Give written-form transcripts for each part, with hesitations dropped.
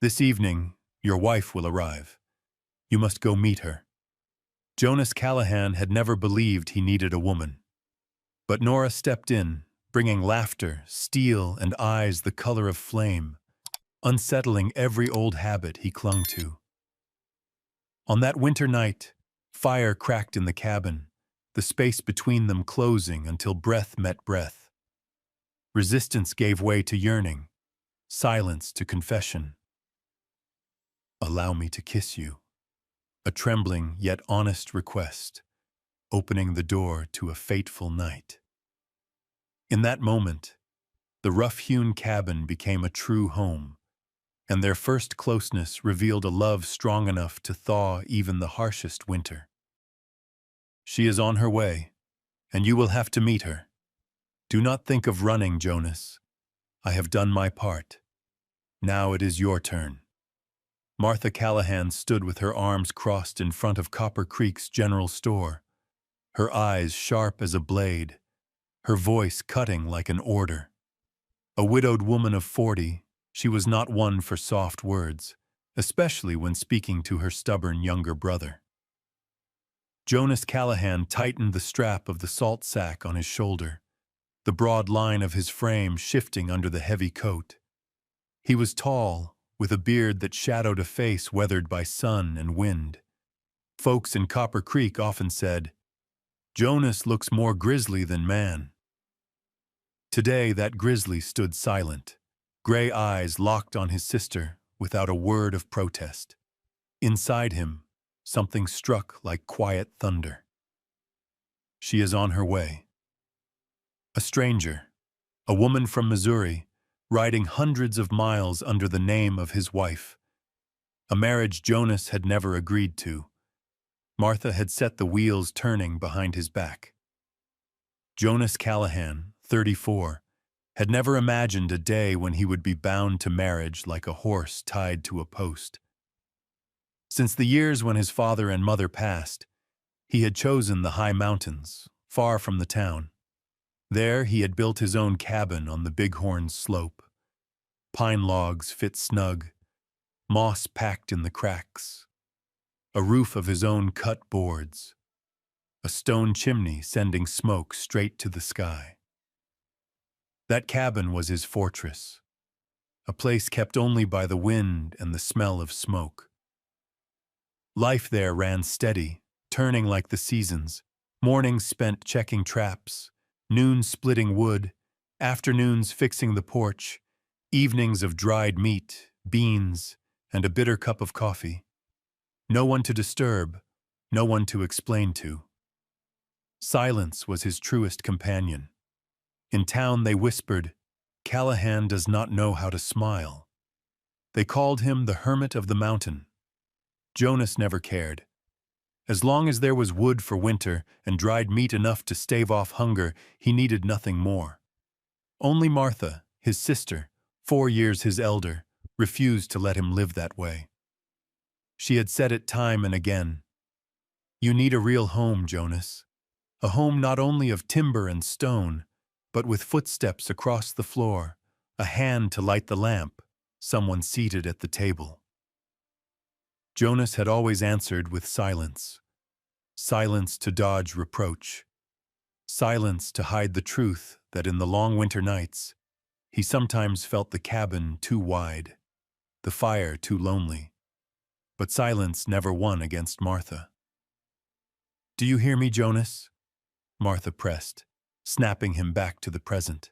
This evening, your wife will arrive. You must go meet her. Jonas Callahan had never believed he needed a woman. But Nora stepped in, bringing laughter, steel, and eyes the color of flame, unsettling every old habit he clung to. On that winter night, fire cracked in the cabin, the space between them closing until breath met breath. Resistance gave way to yearning, silence to confession. Allow me to kiss you. A trembling yet honest request, opening the door to a fateful night. In that moment, the rough-hewn cabin became a true home, and their first closeness revealed a love strong enough to thaw even the harshest winter. She is on her way, and you will have to meet her. Do not think of running, Jonas. I have done my part. Now it is your turn. Martha Callahan stood with her arms crossed in front of Copper Creek's general store, her eyes sharp as a blade, her voice cutting like an order. A widowed woman of 40, she was not one for soft words, especially when speaking to her stubborn younger brother. Jonas Callahan tightened the strap of the salt sack on his shoulder, the broad line of his frame shifting under the heavy coat. He was tall, with a beard that shadowed a face weathered by sun and wind. Folks in Copper Creek often said, "Jonas looks more grizzly than man." Today that grizzly stood silent, gray eyes locked on his sister without a word of protest. Inside him, something struck like quiet thunder. She is on her way. A stranger, a woman from Missouri, riding hundreds of miles under the name of his wife. A marriage Jonas had never agreed to. Martha had set the wheels turning behind his back. Jonas Callahan, 34, had never imagined a day when he would be bound to marriage like a horse tied to a post. Since the years when his father and mother passed, he had chosen the high mountains, far from the town. There he had built his own cabin on the Bighorn slope. Pine logs fit snug, moss packed in the cracks, a roof of his own cut boards, a stone chimney sending smoke straight to the sky. That cabin was his fortress, a place kept only by the wind and the smell of smoke. Life there ran steady, turning like the seasons, mornings spent checking traps, noons splitting wood, afternoons fixing the porch, evenings of dried meat, beans, and a bitter cup of coffee. No one to disturb, no one to explain to. Silence was his truest companion. In town they whispered, "Callahan does not know how to smile." They called him the hermit of the mountain. Jonas never cared. As long as there was wood for winter and dried meat enough to stave off hunger, he needed nothing more. Only Martha, his sister, 4 years his elder, refused to let him live that way. She had said it time and again. "You need a real home, Jonas. A home not only of timber and stone, but with footsteps across the floor, a hand to light the lamp, someone seated at the table." Jonas had always answered with silence. Silence to dodge reproach. Silence to hide the truth that in the long winter nights, he sometimes felt the cabin too wide, the fire too lonely. But silence never won against Martha. "Do you hear me, Jonas?" Martha pressed, snapping him back to the present.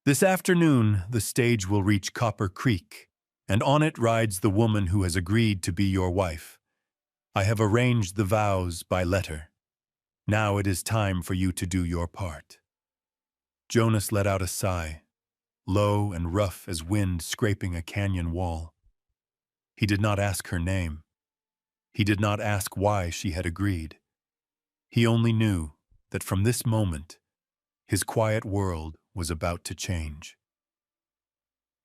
"This afternoon, the stage will reach Copper Creek, and on it rides the woman who has agreed to be your wife. I have arranged the vows by letter. Now it is time for you to do your part." Jonas let out a sigh, low and rough as wind scraping a canyon wall. He did not ask her name. He did not ask why she had agreed. He only knew that from this moment, his quiet world was about to change.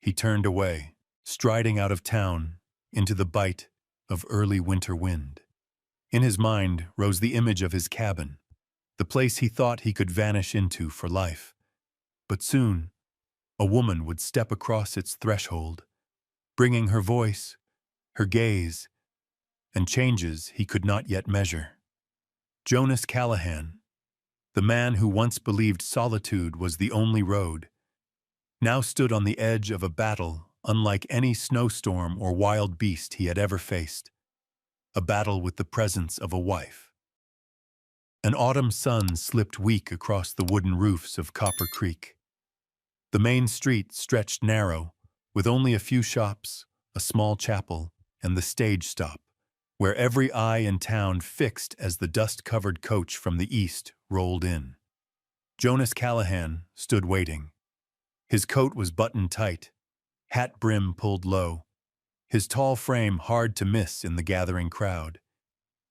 He turned away, striding out of town into the bite of early winter wind. In his mind rose the image of his cabin, the place he thought he could vanish into for life. But soon, a woman would step across its threshold, bringing her voice, her gaze, and changes he could not yet measure. Jonas Callahan, the man who once believed solitude was the only road, now stood on the edge of a battle unlike any snowstorm or wild beast he had ever faced, a battle with the presence of a wife. An autumn sun slipped weak across the wooden roofs of Copper Creek. The main street stretched narrow, with only a few shops, a small chapel, and the stage stop, where every eye in town fixed as the dust-covered coach from the east rolled in. Jonas Callahan stood waiting. His coat was buttoned tight, hat brim pulled low, his tall frame hard to miss in the gathering crowd.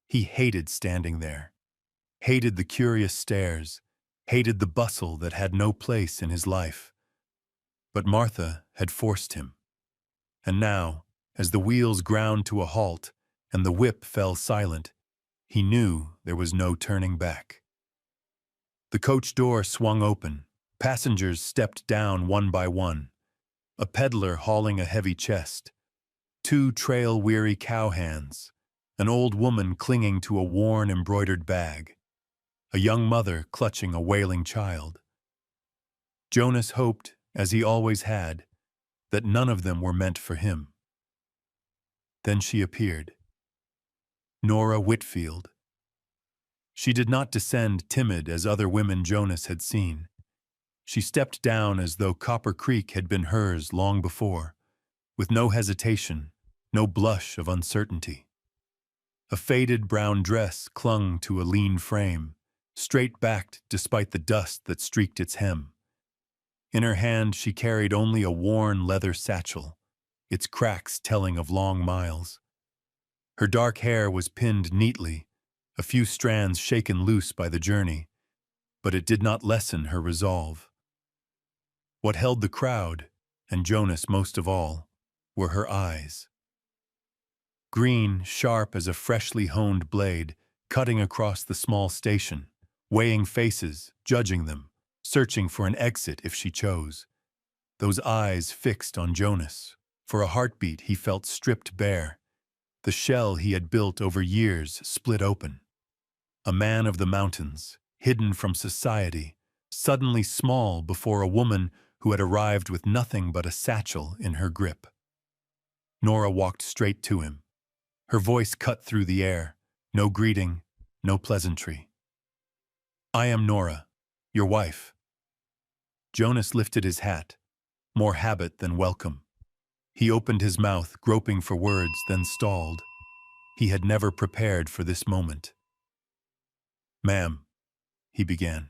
He hated standing there, hated the curious stares, hated the bustle that had no place in his life. But Martha had forced him. And now, as the wheels ground to a halt and the whip fell silent, he knew there was no turning back. The coach door swung open. Passengers stepped down one by one. A peddler hauling a heavy chest, 2 trail-weary cowhands, an old woman clinging to a worn embroidered bag, a young mother clutching a wailing child. Jonas hoped, as he always had, that none of them were meant for him. Then she appeared. Nora Whitfield. She did not descend timid as other women Jonas had seen. She stepped down as though Copper Creek had been hers long before, with no hesitation, no blush of uncertainty. A faded brown dress clung to a lean frame, straight-backed despite the dust that streaked its hem. In her hand she carried only a worn leather satchel, its cracks telling of long miles. Her dark hair was pinned neatly, a few strands shaken loose by the journey, but it did not lessen her resolve. What held the crowd, and Jonas most of all, were her eyes. Green, sharp as a freshly honed blade, cutting across the small station, weighing faces, judging them, searching for an exit if she chose. Those eyes fixed on Jonas. For a heartbeat he felt stripped bare. The shell he had built over years split open. A man of the mountains, hidden from society, suddenly small before a woman who had arrived with nothing but a satchel in her grip. Nora walked straight to him. Her voice cut through the air. No greeting, no pleasantry. "I am Nora, your wife." Jonas lifted his hat, more habit than welcome. He opened his mouth, groping for words, then stalled. He had never prepared for this moment. "Ma'am," he began.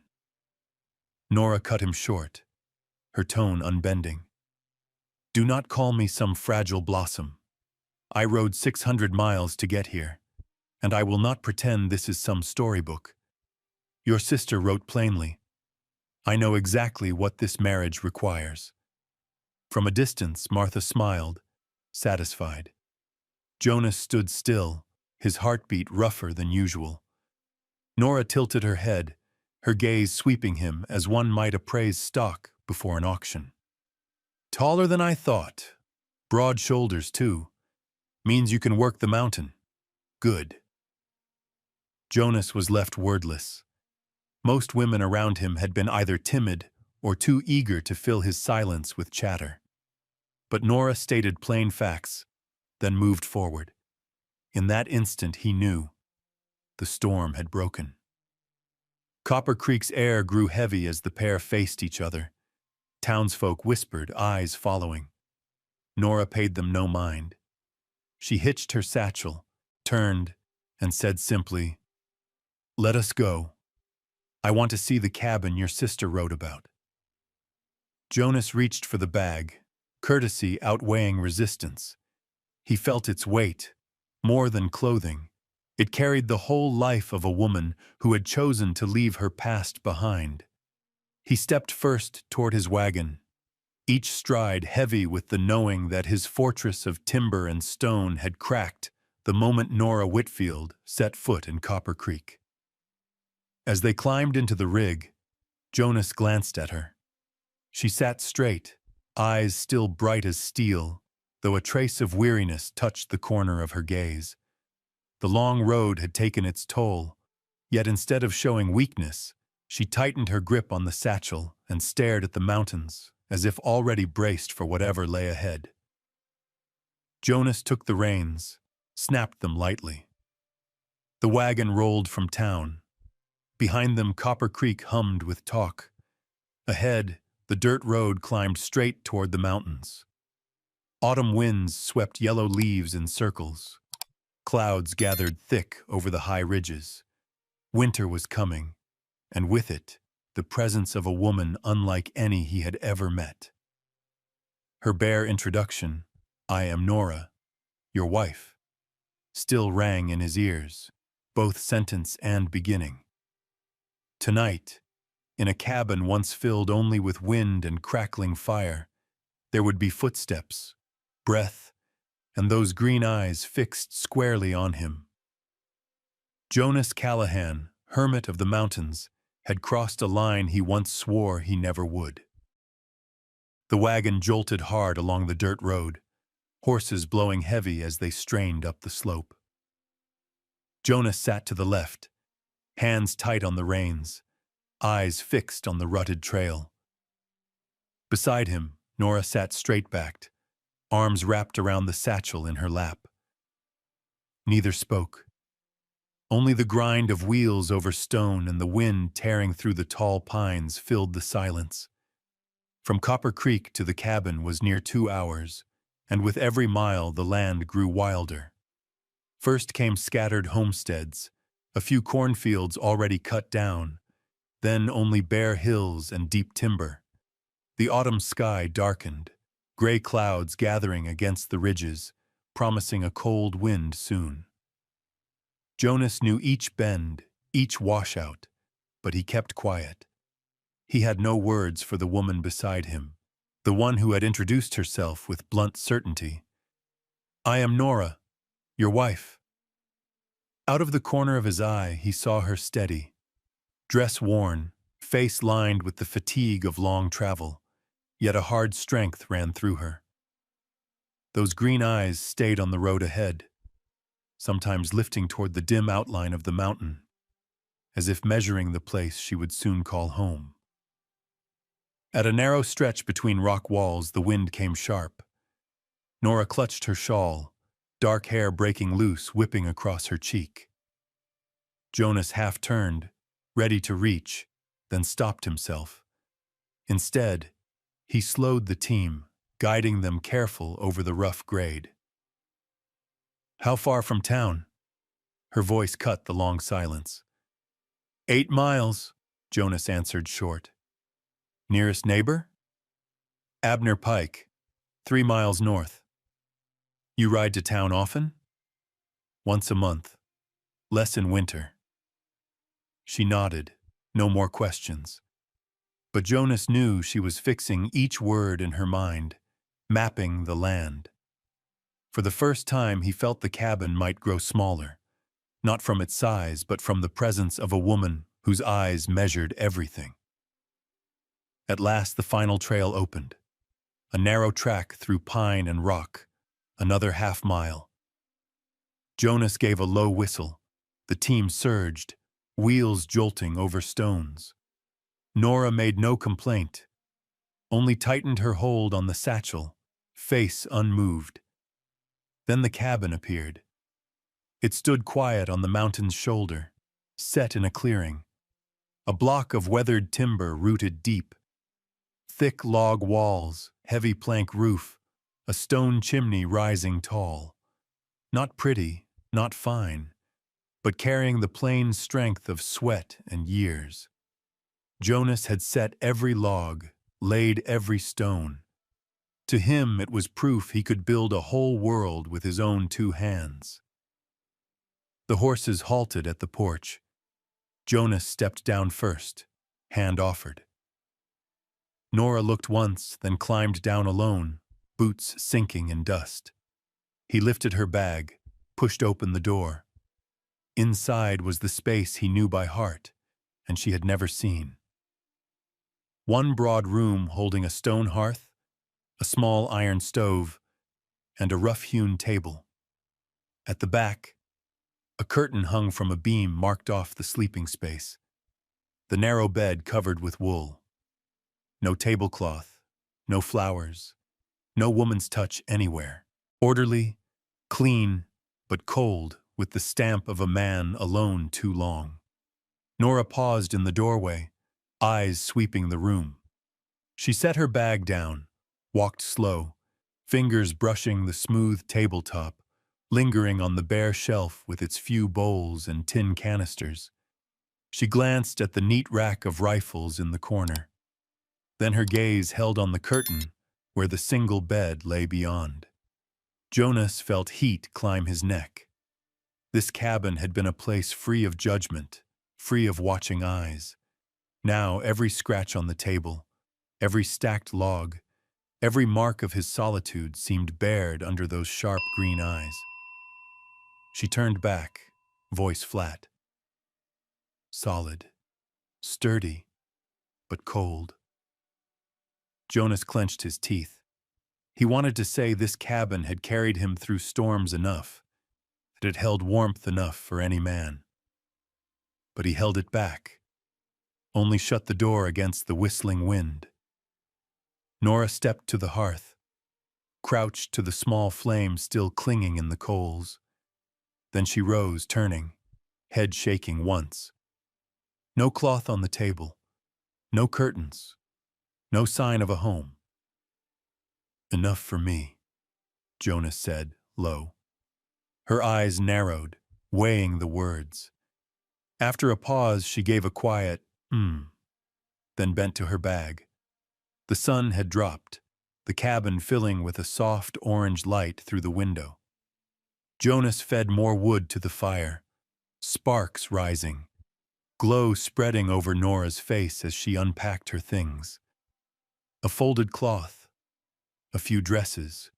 Nora cut him short, her tone unbending. "Do not call me some fragile blossom. I rode 600 miles to get here, and I will not pretend this is some storybook. Your sister wrote plainly. I know exactly what this marriage requires." From a distance, Martha smiled, satisfied. Jonas stood still, his heartbeat rougher than usual. Nora tilted her head, her gaze sweeping him as one might appraise stock before an auction. "Taller than I thought. Broad shoulders, too. Means you can work the mountain. Good." Jonas was left wordless. Most women around him had been either timid or too eager to fill his silence with chatter. But Nora stated plain facts, then moved forward. In that instant he knew. The storm had broken. Copper Creek's air grew heavy as the pair faced each other. Townsfolk whispered, eyes following. Nora paid them no mind. She hitched her satchel, turned, and said simply, "Let us go. I want to see the cabin your sister wrote about." Jonas reached for the bag, courtesy outweighing resistance. He felt its weight, more than clothing. It carried the whole life of a woman who had chosen to leave her past behind. He stepped first toward his wagon, each stride heavy with the knowing that his fortress of timber and stone had cracked the moment Nora Whitfield set foot in Copper Creek. As they climbed into the rig, Jonas glanced at her. She sat straight, eyes still bright as steel, though a trace of weariness touched the corner of her gaze. The long road had taken its toll, yet instead of showing weakness, she tightened her grip on the satchel and stared at the mountains, as if already braced for whatever lay ahead. Jonas took the reins, snapped them lightly. The wagon rolled from town. Behind them, Copper Creek hummed with talk. Ahead, the dirt road climbed straight toward the mountains. Autumn winds swept yellow leaves in circles. Clouds gathered thick over the high ridges. Winter was coming, and with it, the presence of a woman unlike any he had ever met. Her bare introduction, "I am Nora, your wife," still rang in his ears, both sentence and beginning. Tonight, in a cabin once filled only with wind and crackling fire, there would be footsteps, breath, and those green eyes fixed squarely on him. Jonas Callahan, hermit of the mountains, had crossed a line he once swore he never would. The wagon jolted hard along the dirt road, horses blowing heavy as they strained up the slope. Jonas sat to the left, hands tight on the reins, eyes fixed on the rutted trail. Beside him, Nora sat straight-backed, arms wrapped around the satchel in her lap. Neither spoke. Only the grind of wheels over stone and the wind tearing through the tall pines filled the silence. From Copper Creek to the cabin was near 2 hours, and with every mile the land grew wilder. First came scattered homesteads, a few cornfields already cut down, then only bare hills and deep timber. The autumn sky darkened, gray clouds gathering against the ridges, promising a cold wind soon. Jonas knew each bend, each washout, but he kept quiet. He had no words for the woman beside him, the one who had introduced herself with blunt certainty. "I am Nora, your wife." Out of the corner of his eye, he saw her steady, dress worn, face lined with the fatigue of long travel, yet a hard strength ran through her. Those green eyes stayed on the road ahead, sometimes lifting toward the dim outline of the mountain, as if measuring the place she would soon call home. At a narrow stretch between rock walls, the wind came sharp. Nora clutched her shawl, dark hair breaking loose, whipping across her cheek. Jonas half turned, ready to reach, then stopped himself. Instead, he slowed the team, guiding them careful over the rough grade. "How far from town?" Her voice cut the long silence. 8 miles, Jonas answered short. "Nearest neighbor?" "Abner Pike, 3 miles north." "You ride to town often?" "Once a month. Less in winter." She nodded, no more questions. But Jonas knew she was fixing each word in her mind, mapping the land. For the first time, he felt the cabin might grow smaller, not from its size, but from the presence of a woman whose eyes measured everything. At last the final trail opened, a narrow track through pine and rock, another half-mile. Jonas gave a low whistle. The team surged, wheels jolting over stones. Nora made no complaint, only tightened her hold on the satchel, face unmoved. Then the cabin appeared. It stood quiet on the mountain's shoulder, set in a clearing. A block of weathered timber rooted deep. Thick log walls, heavy plank roof, a stone chimney rising tall. Not pretty, not fine, but carrying the plain strength of sweat and years. Jonas had set every log, laid every stone. To him it was proof he could build a whole world with his own 2 hands. The horses halted at the porch. Jonas stepped down first, hand offered. Nora looked once, then climbed down alone, boots sinking in dust. He lifted her bag, pushed open the door. Inside was the space he knew by heart, and she had never seen. One broad room holding a stone hearth, a small iron stove, and a rough-hewn table. At the back, a curtain hung from a beam marked off the sleeping space. The narrow bed covered with wool. No tablecloth, no flowers, no woman's touch anywhere. Orderly, clean, but cold, with the stamp of a man alone too long. Nora paused in the doorway, eyes sweeping the room. She set her bag down, walked slow, fingers brushing the smooth tabletop, lingering on the bare shelf with its few bowls and tin canisters. She glanced at the neat rack of rifles in the corner. Then her gaze held on the curtain where the single bed lay beyond. Jonas felt heat climb his neck. This cabin had been a place free of judgment, free of watching eyes. Now every scratch on the table, every stacked log, every mark of his solitude seemed bared under those sharp green eyes. She turned back, voice flat. Solid, sturdy, but cold. Jonas clenched his teeth. He wanted to say this cabin had carried him through storms enough, that it held warmth enough for any man. But he held it back, only shut the door against the whistling wind. Nora stepped to the hearth, crouched to the small flame still clinging in the coals. Then she rose, turning, head shaking once. No cloth on the table, no curtains, no sign of a home. Enough for me, Jonas said, low. Her eyes narrowed, weighing the words. After a pause, she gave a quiet, then bent to her bag. The sun had dropped, the cabin filling with a soft orange light through the window. Jonas fed more wood to the fire, sparks rising, glow spreading over Nora's face as she unpacked her things. A folded cloth, a few dresses,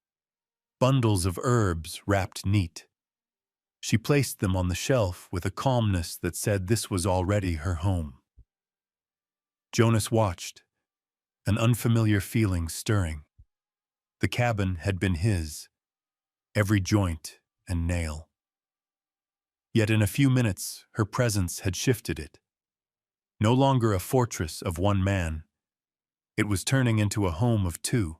bundles of herbs wrapped neat. She placed them on the shelf with a calmness that said this was already her home. Jonas watched, an unfamiliar feeling stirring. The cabin had been his, every joint and nail. Yet in a few minutes, her presence had shifted it. No longer a fortress of one man, it was turning into a home of two.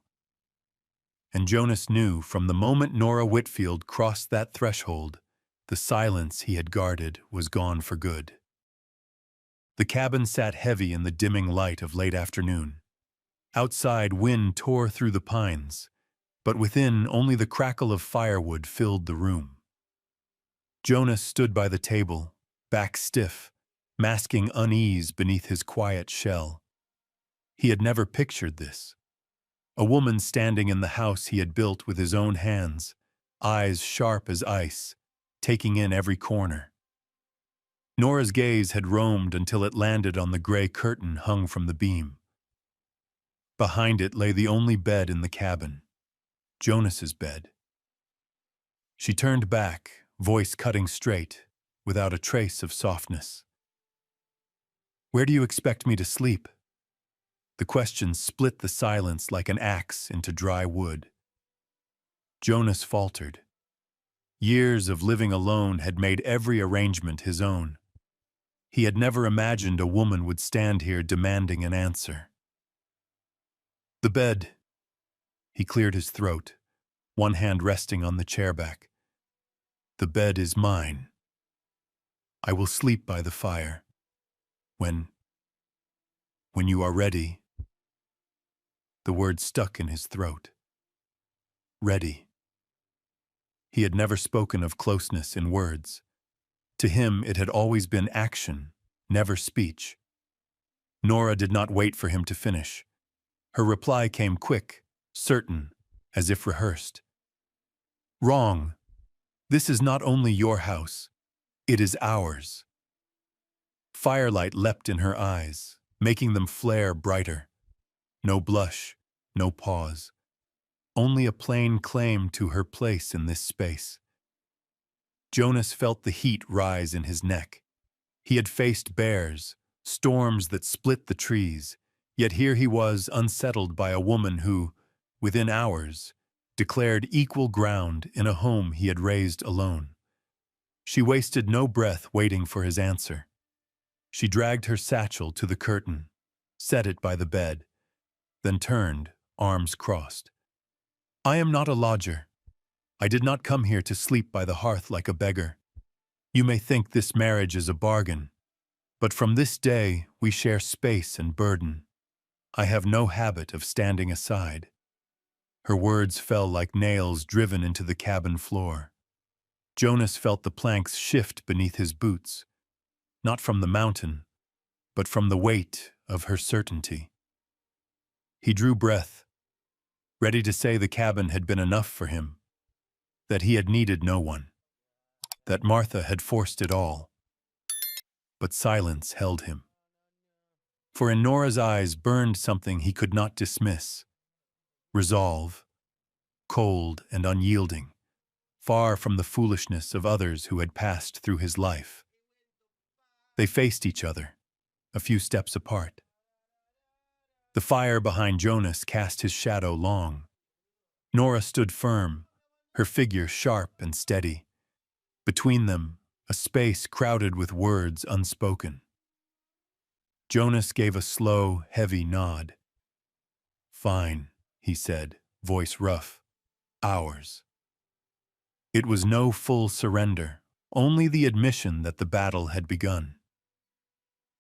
And Jonas knew from the moment Nora Whitfield crossed that threshold, the silence he had guarded was gone for good. The cabin sat heavy in the dimming light of late afternoon. Outside, wind tore through the pines, but within only the crackle of firewood filled the room. Jonas stood by the table, back stiff, masking unease beneath his quiet shell. He had never pictured this. A woman standing in the house he had built with his own hands, eyes sharp as ice, taking in every corner. Nora's gaze had roamed until it landed on the gray curtain hung from the beam. Behind it lay the only bed in the cabin, Jonas's bed. She turned back, voice cutting straight, without a trace of softness. "Where do you expect me to sleep?" The question split the silence like an axe into dry wood. Jonas faltered. Years of living alone had made every arrangement his own. He had never imagined a woman would stand here demanding an answer. "The bed." He cleared his throat, one hand resting on the chair back. "The bed is mine. I will sleep by the fire. When you are ready." The word stuck in his throat. Ready. He had never spoken of closeness in words. To him, it had always been action, never speech. Nora did not wait for him to finish. Her reply came quick, certain, as if rehearsed. "Wrong. This is not only your house. It is ours." Firelight leapt in her eyes, making them flare brighter. No blush, no pause. Only a plain claim to her place in this space. Jonas felt the heat rise in his neck. He had faced bears, storms that split the trees, yet here he was unsettled by a woman who, within hours, declared equal ground in a home he had raised alone. She wasted no breath waiting for his answer. She dragged her satchel to the curtain, set it by the bed, then turned, arms crossed. "I am not a lodger. I did not come here to sleep by the hearth like a beggar. You may think this marriage is a bargain, but from this day we share space and burden. I have no habit of standing aside." Her words fell like nails driven into the cabin floor. Jonas felt the planks shift beneath his boots, not from the mountain, but from the weight of her certainty. He drew breath, ready to say the cabin had been enough for him, that he had needed no one, that Martha had forced it all. But silence held him. For in Nora's eyes burned something he could not dismiss. Resolve, cold and unyielding, far from the foolishness of others who had passed through his life. They faced each other, a few steps apart. The fire behind Jonas cast his shadow long. Nora stood firm, her figure sharp and steady. Between them, a space crowded with words unspoken. Jonas gave a slow, heavy nod. "Fine," he said, voice rough. "Ours." It was no full surrender, only the admission that the battle had begun.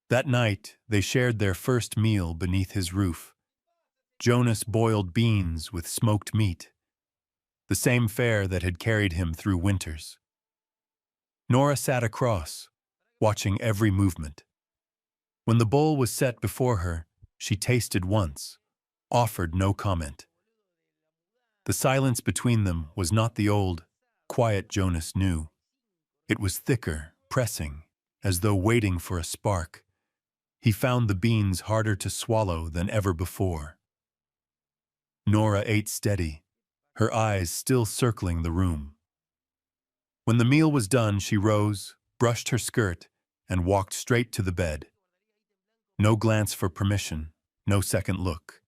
That night, they shared their first meal beneath his roof. Jonas boiled beans with smoked meat, the same fare that had carried him through winters. Nora sat across, watching every movement. When the bowl was set before her, she tasted once, offered no comment. The silence between them was not the old, quiet Jonas knew. It was thicker, pressing, as though waiting for a spark. He found the beans harder to swallow than ever before. Nora ate steady, her eyes still circling the room. When the meal was done, she rose, brushed her skirt, and walked straight to the bed. No glance for permission, no second look.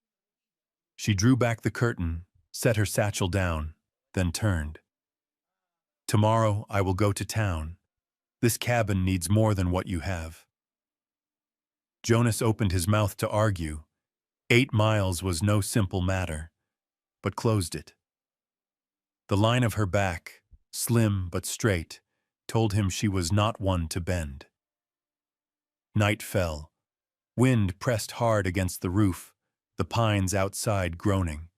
She drew back the curtain, set her satchel down, then turned. "Tomorrow I will go to town. This cabin needs more than what you have." Jonas opened his mouth to argue. 8 miles was no simple matter, but closed it. The line of her back, slim but straight, told him she was not one to bend. Night fell. Wind pressed hard against the roof, the pines outside groaning.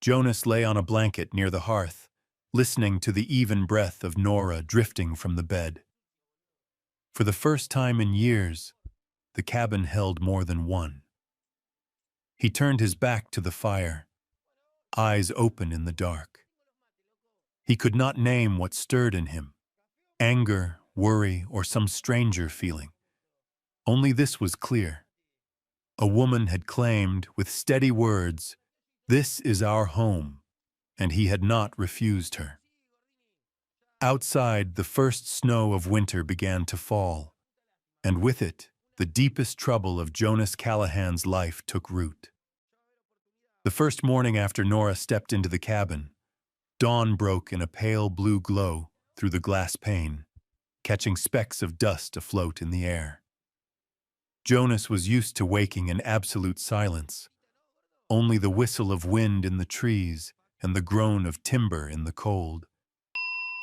Jonas lay on a blanket near the hearth, listening to the even breath of Nora drifting from the bed. For the first time in years, the cabin held more than one. He turned his back to the fire, eyes open in the dark. He could not name what stirred in him, anger, worry, or some stranger feeling. Only this was clear. A woman had claimed, with steady words, "This is our home," and he had not refused her. Outside, the first snow of winter began to fall, and with it, the deepest trouble of Jonas Callahan's life took root. The first morning after Nora stepped into the cabin, dawn broke in a pale blue glow through the glass pane, catching specks of dust afloat in the air. Jonas was used to waking in absolute silence, only the whistle of wind in the trees and the groan of timber in the cold.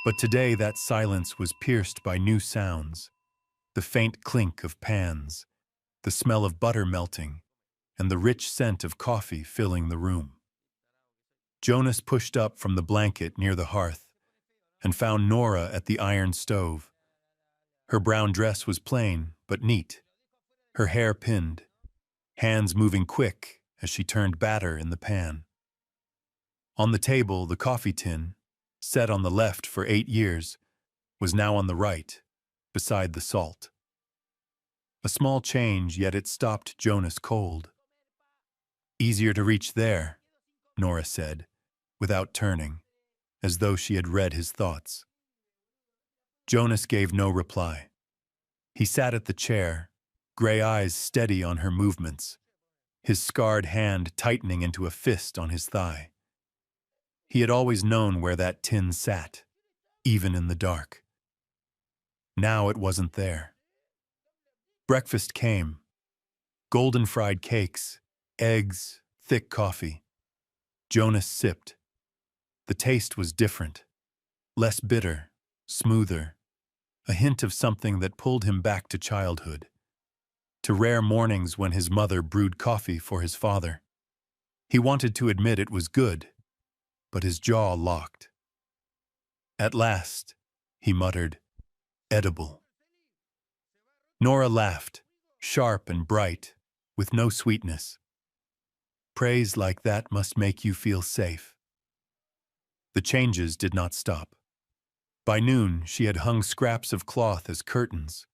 But today that silence was pierced by new sounds, the faint clink of pans, the smell of butter melting, and the rich scent of coffee filling the room. Jonas pushed up from the blanket near the hearth and found Nora at the iron stove. Her brown dress was plain but neat, her hair pinned, hands moving quick as she turned batter in the pan. On the table, the coffee tin, set on the left for 8 years, was now on the right, beside the salt. A small change, yet it stopped Jonas cold. "Easier to reach there," Nora said, without turning, as though she had read his thoughts. Jonas gave no reply. He sat at the chair, gray eyes steady on her movements, his scarred hand tightening into a fist on his thigh. He had always known where that tin sat, even in the dark. Now it wasn't there. Breakfast came. Golden fried cakes, eggs, thick coffee. Jonas sipped. The taste was different. Less bitter, smoother. A hint of something that pulled him back to childhood. To rare mornings when his mother brewed coffee for his father. He wanted to admit it was good, but his jaw locked. At last, he muttered, "Edible." Nora laughed, sharp and bright, with no sweetness. Praise like that must make you feel safe. The changes did not stop. By noon, she had hung scraps of cloth as curtains.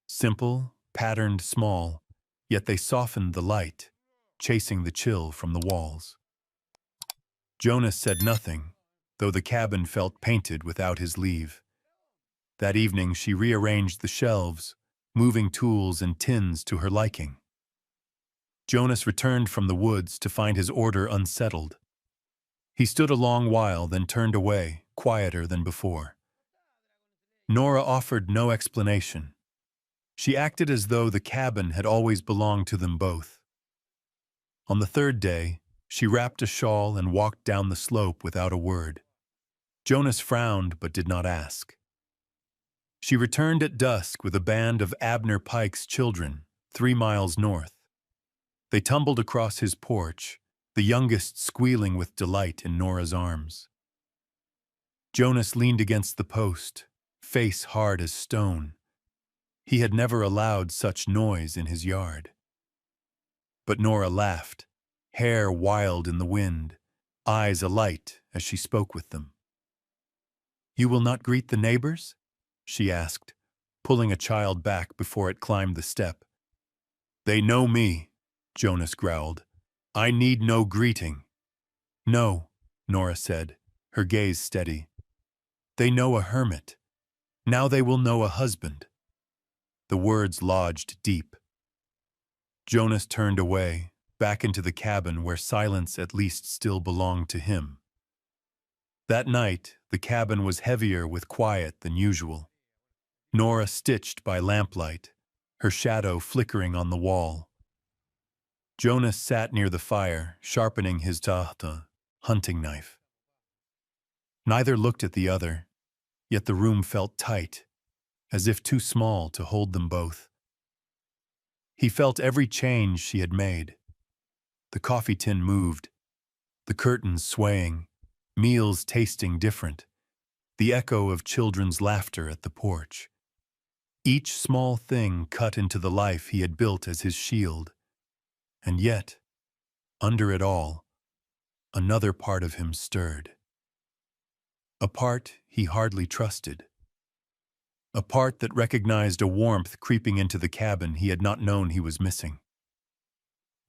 Simple, patterned, small, yet they softened the light, chasing the chill from the walls. Jonas said nothing, though the cabin felt painted without his leave. That evening she rearranged the shelves, moving tools and tins to her liking. Jonas returned from the woods to find his order unsettled. He stood a long while, then turned away, quieter than before. Nora offered no explanation. She acted as though the cabin had always belonged to them both. On the third day, she wrapped a shawl and walked down the slope without a word. Jonas frowned but did not ask. She returned at dusk with a band of Abner Pike's children, 3 miles north. They tumbled across his porch, the youngest squealing with delight in Nora's arms. Jonas leaned against the post, face hard as stone. He had never allowed such noise in his yard. But Nora laughed, hair wild in the wind, eyes alight as she spoke with them. "You will not greet the neighbors?" she asked, pulling a child back before it climbed the step. "They know me," Jonas growled. "I need no greeting." "No," Nora said, her gaze steady. "They know a hermit. Now they will know a husband." The words lodged deep. Jonas turned away, back into the cabin where silence at least still belonged to him. That night, the cabin was heavier with quiet than usual. Nora stitched by lamplight, her shadow flickering on the wall. Jonas sat near the fire, sharpening his tahta, hunting knife. Neither looked at the other, yet the room felt tight, as if too small to hold them both. He felt every change she had made. The coffee tin moved, the curtains swaying, meals tasting different, the echo of children's laughter at the porch. Each small thing cut into the life he had built as his shield. And yet, under it all, another part of him stirred. A part he hardly trusted. A part that recognized a warmth creeping into the cabin he had not known he was missing.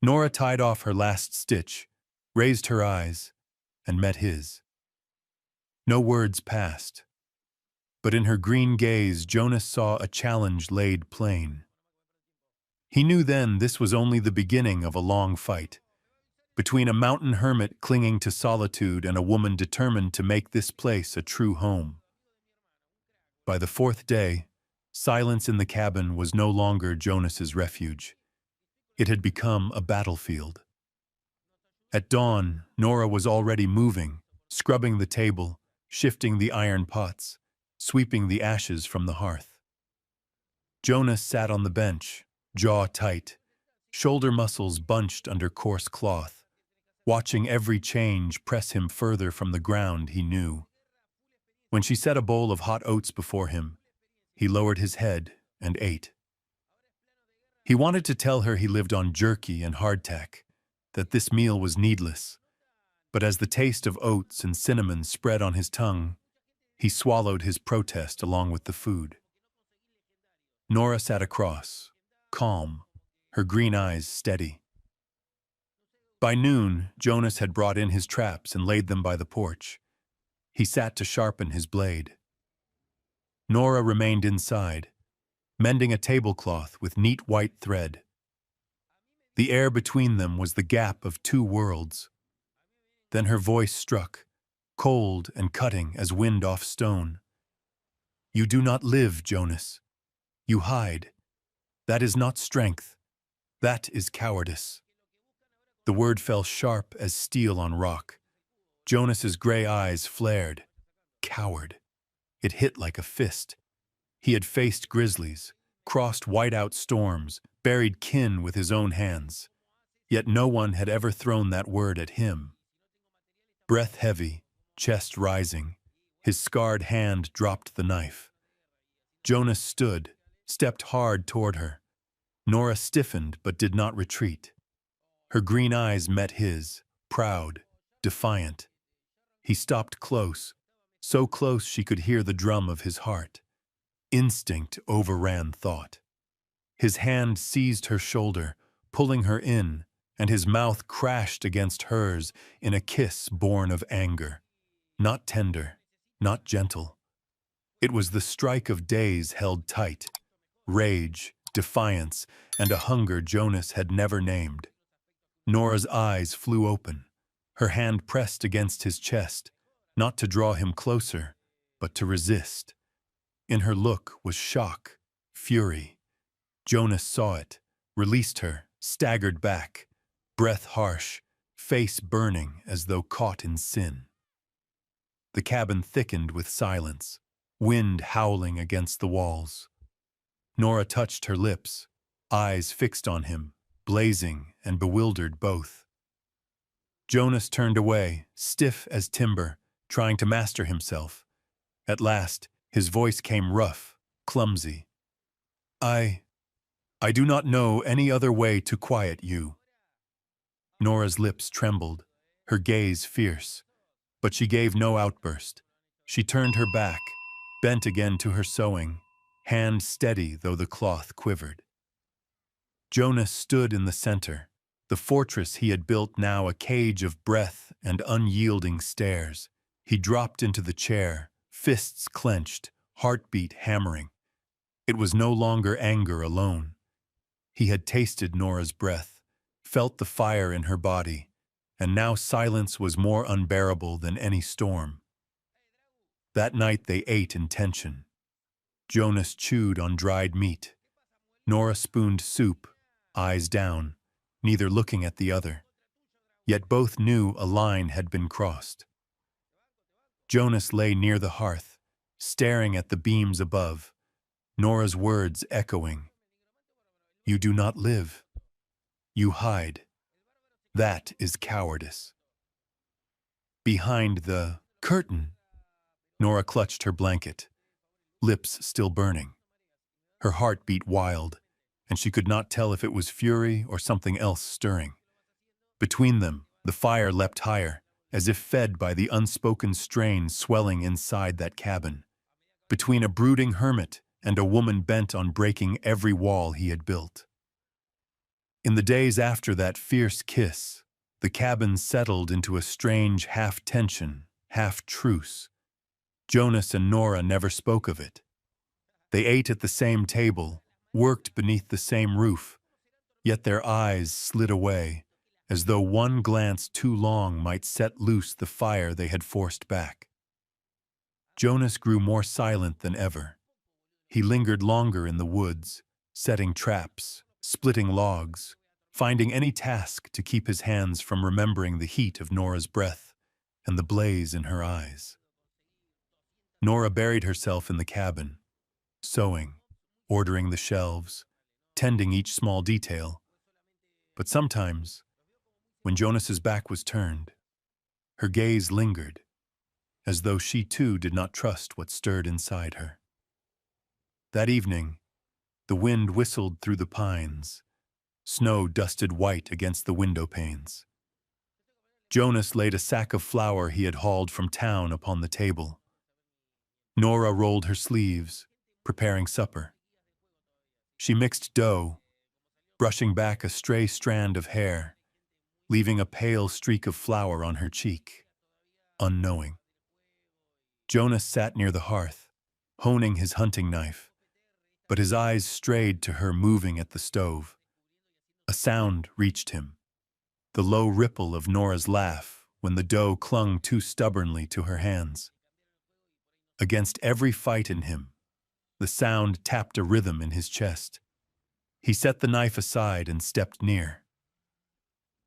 Nora tied off her last stitch, raised her eyes, and met his. No words passed, but in her green gaze Jonas saw a challenge laid plain. He knew then this was only the beginning of a long fight, between a mountain hermit clinging to solitude and a woman determined to make this place a true home. By the fourth day, silence in the cabin was no longer Jonas's refuge. It had become a battlefield. At dawn, Nora was already moving, scrubbing the table, shifting the iron pots, sweeping the ashes from the hearth. Jonas sat on the bench, jaw tight, shoulder muscles bunched under coarse cloth, watching every change press him further from the ground he knew. When she set a bowl of hot oats before him, he lowered his head and ate. He wanted to tell her he lived on jerky and hardtack, that this meal was needless, but as the taste of oats and cinnamon spread on his tongue, he swallowed his protest along with the food. Nora sat across, calm, her green eyes steady. By noon, Jonas had brought in his traps and laid them by the porch. He sat to sharpen his blade. Nora remained inside, mending a tablecloth with neat white thread. The air between them was the gap of two worlds. Then her voice struck, cold and cutting as wind off stone. You do not live, Jonas. You hide. That is not strength. That is cowardice. The word fell sharp as steel on rock. Jonas's gray eyes flared. Coward. It hit like a fist. He had faced grizzlies, crossed whiteout storms, buried kin with his own hands. Yet no one had ever thrown that word at him. Breath heavy, chest rising, his scarred hand dropped the knife. Jonas stood, stepped hard toward her. Nora stiffened but did not retreat. Her green eyes met his, proud, defiant. He stopped close, so close she could hear the drum of his heart. Instinct overran thought. His hand seized her shoulder, pulling her in, and his mouth crashed against hers in a kiss born of anger. Not tender, not gentle. It was the strike of days held tight, rage, defiance, and a hunger Jonas had never named. Nora's eyes flew open, her hand pressed against his chest, not to draw him closer, but to resist. In her look was shock, fury. Jonas saw it, released her, staggered back, breath harsh, face burning as though caught in sin. The cabin thickened with silence, wind howling against the walls. Nora touched her lips, eyes fixed on him, blazing and bewildered both. Jonas turned away, stiff as timber, trying to master himself. At last, his voice came rough, clumsy. I do not know any other way to quiet you. Nora's lips trembled, her gaze fierce, but she gave no outburst. She turned her back, bent again to her sewing, hand steady though the cloth quivered. Jonas stood in the center, the fortress he had built now a cage of breath and unyielding stares. He dropped into the chair, fists clenched, heartbeat hammering. It was no longer anger alone. He had tasted Nora's breath, felt the fire in her body, and now silence was more unbearable than any storm. That night they ate in tension. Jonas chewed on dried meat. Nora spooned soup, eyes down, neither looking at the other. Yet both knew a line had been crossed. Jonas lay near the hearth, staring at the beams above, Nora's words echoing. You do not live. You hide. That is cowardice. Behind the curtain, Nora clutched her blanket, lips still burning. Her heart beat wild, and she could not tell if it was fury or something else stirring. Between them, the fire leapt higher, as if fed by the unspoken strain swelling inside that cabin. Between a brooding hermit and a woman bent on breaking every wall he had built. In the days after that fierce kiss, the cabin settled into a strange half-tension, half-truce. Jonas and Nora never spoke of it. They ate at the same table, worked beneath the same roof, yet their eyes slid away, as though one glance too long might set loose the fire they had forced back. Jonas grew more silent than ever. He lingered longer in the woods, setting traps, splitting logs, finding any task to keep his hands from remembering the heat of Nora's breath and the blaze in her eyes. Nora buried herself in the cabin, sewing, ordering the shelves, tending each small detail. But sometimes, when Jonas's back was turned, her gaze lingered, as though she too did not trust what stirred inside her. That evening, the wind whistled through the pines. Snow dusted white against the window panes. Jonas laid a sack of flour he had hauled from town upon the table. Nora rolled her sleeves, preparing supper. She mixed dough, brushing back a stray strand of hair, leaving a pale streak of flour on her cheek, unknowing. Jonas sat near the hearth, honing his hunting knife, but his eyes strayed to her moving at the stove. A sound reached him, the low ripple of Nora's laugh when the dough clung too stubbornly to her hands. Against every fight in him, the sound tapped a rhythm in his chest. He set the knife aside and stepped near.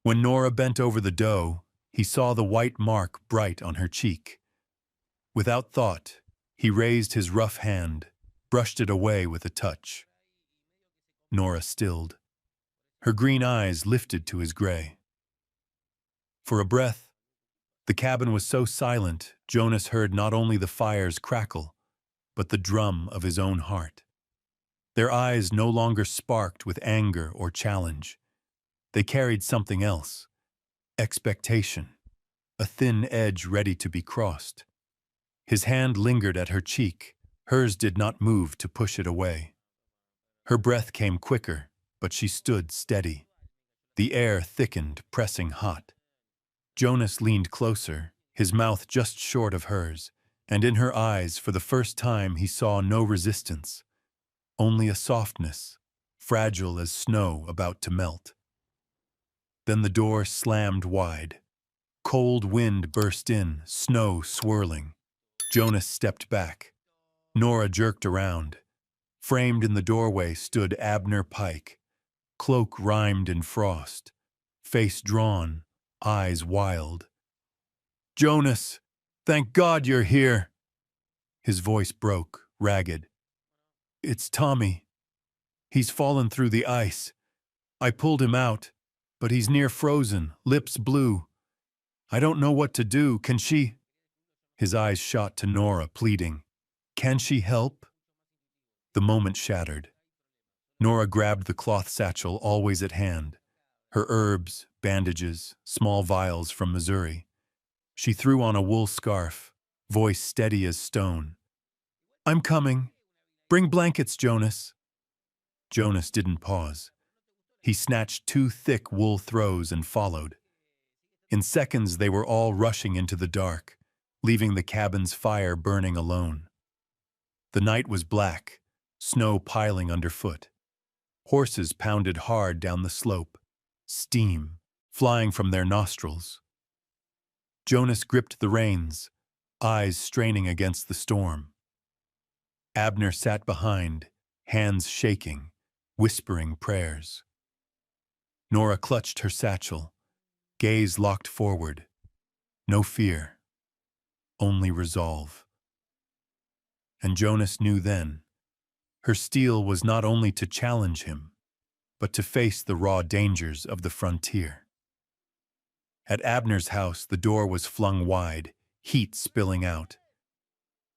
When Nora bent over the dough, he saw the white mark bright on her cheek. Without thought, he raised his rough hand, brushed it away with a touch. Nora stilled. Her green eyes lifted to his gray. For a breath, the cabin was so silent, Jonas heard not only the fire's crackle, but the drum of his own heart. Their eyes no longer sparked with anger or challenge. They carried something else: expectation, a thin edge ready to be crossed. His hand lingered at her cheek. Hers did not move to push it away. Her breath came quicker, but she stood steady. The air thickened, pressing hot. Jonas leaned closer, his mouth just short of hers, and in her eyes, for the first time, he saw no resistance, only a softness, fragile as snow about to melt. Then the door slammed wide. Cold wind burst in, snow swirling. Jonas stepped back. Nora jerked around. Framed in the doorway stood Abner Pike, cloak rimed in frost, face drawn, eyes wild. "Jonas, thank God you're here!" His voice broke, ragged. "It's Tommy. He's fallen through the ice. I pulled him out, but he's near frozen, lips blue. I don't know what to do. Can she—" His eyes shot to Nora, pleading. "Can she help?" The moment shattered. Nora grabbed the cloth satchel always at hand, her herbs, bandages, small vials from Missouri. She threw on a wool scarf, voice steady as stone. "I'm coming. Bring blankets, Jonas." Jonas didn't pause. He snatched 2 thick wool throws and followed. In seconds, they were all rushing into the dark, leaving the cabin's fire burning alone. The night was black, snow piling underfoot. Horses pounded hard down the slope, steam flying from their nostrils. Jonas gripped the reins, eyes straining against the storm. Abner sat behind, hands shaking, whispering prayers. Nora clutched her satchel, gaze locked forward. No fear, only resolve. And Jonas knew then, her steel was not only to challenge him, but to face the raw dangers of the frontier. At Abner's house, the door was flung wide, heat spilling out.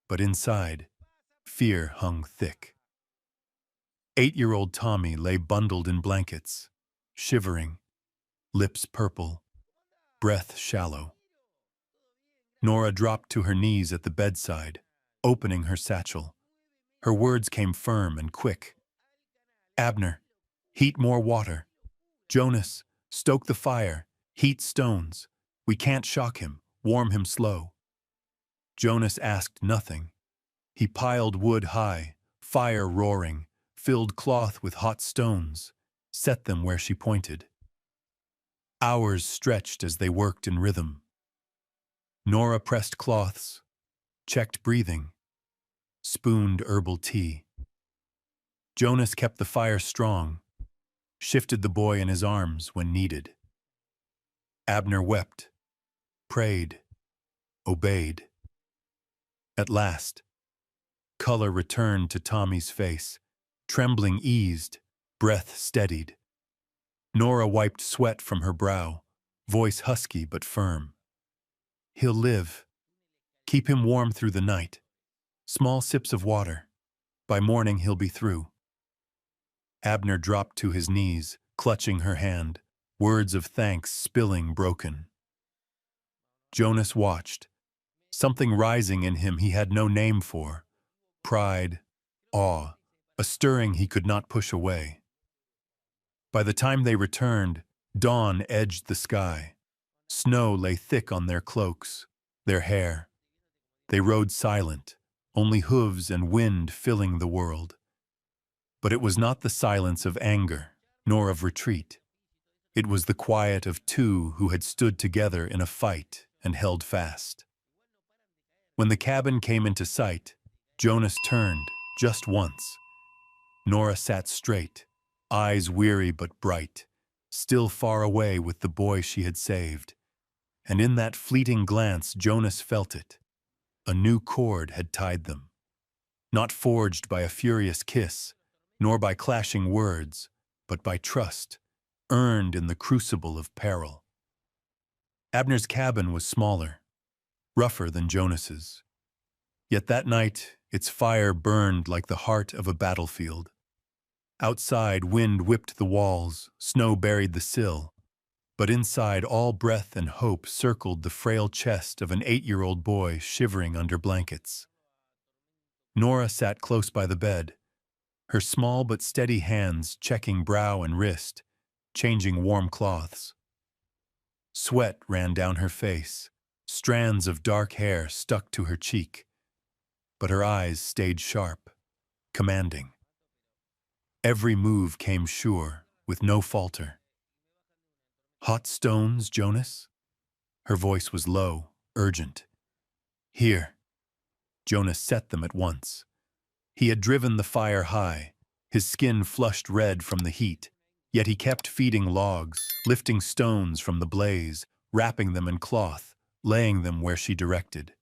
But inside, fear hung thick. 8-year-old Tommy lay bundled in blankets, shivering, lips purple, breath shallow. Nora dropped to her knees at the bedside, opening her satchel. Her words came firm and quick. "Abner, heat more water. Jonas, stoke the fire, heat stones. We can't shock him, warm him slow." Jonas asked nothing. He piled wood high, fire roaring, filled cloth with hot stones, set them where she pointed. Hours stretched as they worked in rhythm. Nora pressed cloths, checked breathing, spooned herbal tea. Jonas kept the fire strong, shifted the boy in his arms when needed. Abner wept, prayed, obeyed. At last, color returned to Tommy's face, trembling eased, breath steadied. Nora wiped sweat from her brow, voice husky but firm. "He'll live. Keep him warm through the night. Small sips of water. By morning he'll be through." Abner dropped to his knees, clutching her hand, words of thanks spilling broken. Jonas watched, something rising in him he had no name for. Pride, awe, a stirring he could not push away. By the time they returned, dawn edged the sky. Snow lay thick on their cloaks, their hair. They rode silent, only hooves and wind filling the world. But it was not the silence of anger, nor of retreat. It was the quiet of 2 who had stood together in a fight, and held fast. When the cabin came into sight, Jonas turned, just once. Nora sat straight, eyes weary but bright, still far away with the boy she had saved. And in that fleeting glance Jonas felt it. A new cord had tied them. Not forged by a furious kiss, nor by clashing words, but by trust, earned in the crucible of peril. Abner's cabin was smaller, rougher than Jonas's. Yet that night, its fire burned like the heart of a battlefield. Outside, wind whipped the walls, snow buried the sill, but inside all breath and hope circled the frail chest of an 8-year-old boy shivering under blankets. Nora sat close by the bed, her small but steady hands checking brow and wrist, changing warm cloths. Sweat ran down her face, strands of dark hair stuck to her cheek, but her eyes stayed sharp, commanding. Every move came sure, with no falter. "Hot stones, Jonas?" Her voice was low, urgent. "Here." Jonas set them at once. He had driven the fire high, his skin flushed red from the heat, yet he kept feeding logs, lifting stones from the blaze, wrapping them in cloth, laying them where she directed.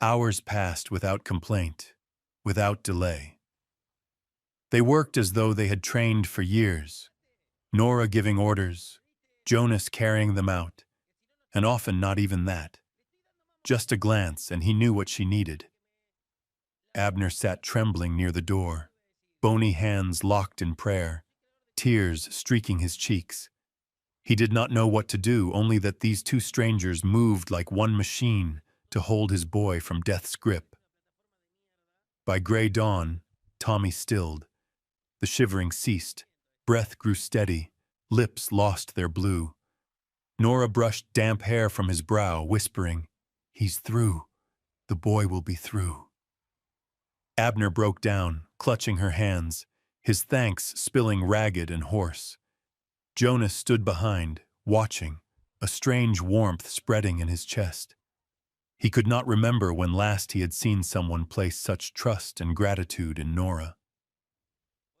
Hours passed without complaint, without delay. They worked as though they had trained for years, Nora giving orders, Jonas carrying them out, and often not even that. Just a glance and he knew what she needed. Abner sat trembling near the door, bony hands locked in prayer, tears streaking his cheeks. He did not know what to do, only that these two strangers moved like one machine to hold his boy from death's grip. By gray dawn, Tommy stilled. The shivering ceased, breath grew steady, lips lost their blue. Nora brushed damp hair from his brow, whispering, "He's through. The boy will be through." Abner broke down, clutching her hands, his thanks spilling ragged and hoarse. Jonas stood behind, watching, a strange warmth spreading in his chest. He could not remember when last he had seen someone place such trust and gratitude in Nora.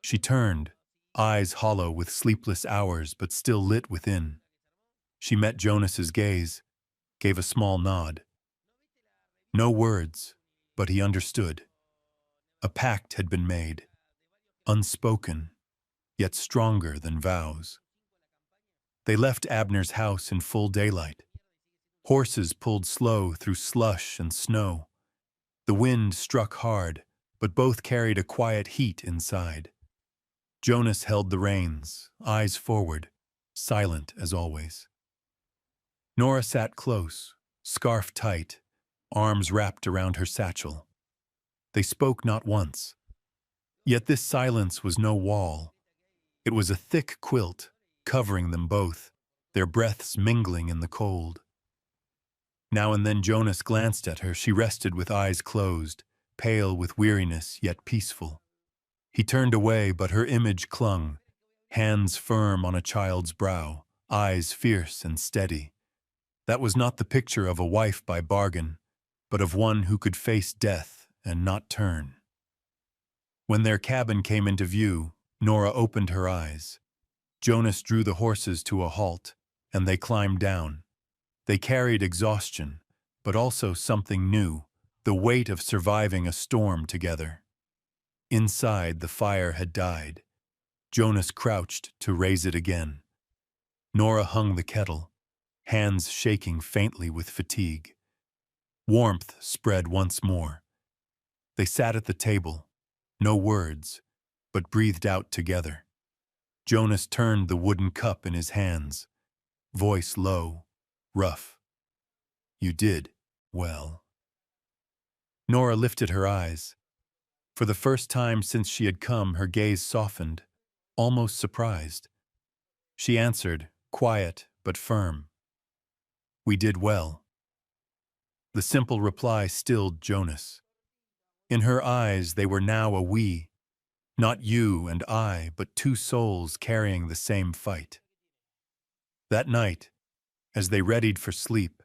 She turned, eyes hollow with sleepless hours but still lit within. She met Jonas's gaze, gave a small nod. No words, but he understood. A pact had been made, unspoken, yet stronger than vows. They left Abner's house in full daylight. Horses pulled slow through slush and snow. The wind struck hard, but both carried a quiet heat inside. Jonas held the reins, eyes forward, silent as always. Nora sat close, scarf tight, arms wrapped around her satchel. They spoke not once. Yet this silence was no wall. It was a thick quilt, covering them both, their breaths mingling in the cold. Now and then Jonas glanced at her. She rested with eyes closed, pale with weariness, yet peaceful. He turned away, but her image clung, hands firm on a child's brow, eyes fierce and steady. That was not the picture of a wife by bargain, but of one who could face death and not turn. When their cabin came into view, Nora opened her eyes. Jonas drew the horses to a halt, and they climbed down. They carried exhaustion, but also something new, the weight of surviving a storm together. Inside, the fire had died. Jonas crouched to raise it again. Nora hung the kettle, hands shaking faintly with fatigue. Warmth spread once more. They sat at the table, no words, but breathed out together. Jonas turned the wooden cup in his hands, voice low, rough. "You did well." Nora lifted her eyes. For the first time since she had come, her gaze softened, almost surprised. She answered, quiet but firm, "We did well." The simple reply stilled Jonas. In her eyes they were now a we, not you and I, but two souls carrying the same fight. That night, as they readied for sleep,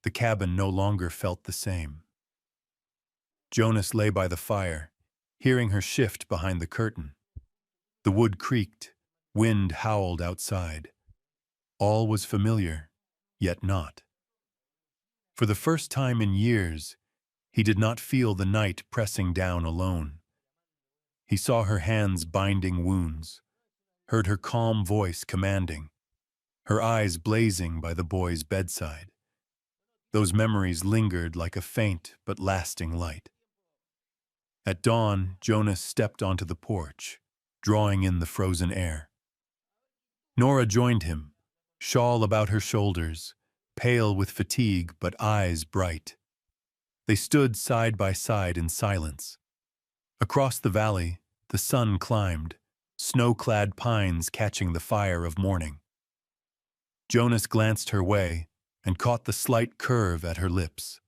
The cabin no longer felt the same. Jonas lay by the fire, hearing her shift behind the curtain. The wood creaked, wind howled outside. All was familiar, yet not. For the first time in years, he did not feel the night pressing down alone. He saw her hands binding wounds, heard her calm voice commanding, her eyes blazing by the boy's bedside. Those memories lingered like a faint but lasting light. At dawn, Jonas stepped onto the porch, drawing in the frozen air. Nora joined him, shawl about her shoulders, pale with fatigue but eyes bright. They stood side by side in silence. Across the valley, the sun climbed, snow-clad pines catching the fire of morning. Jonas glanced her way and caught the slight curve at her lips.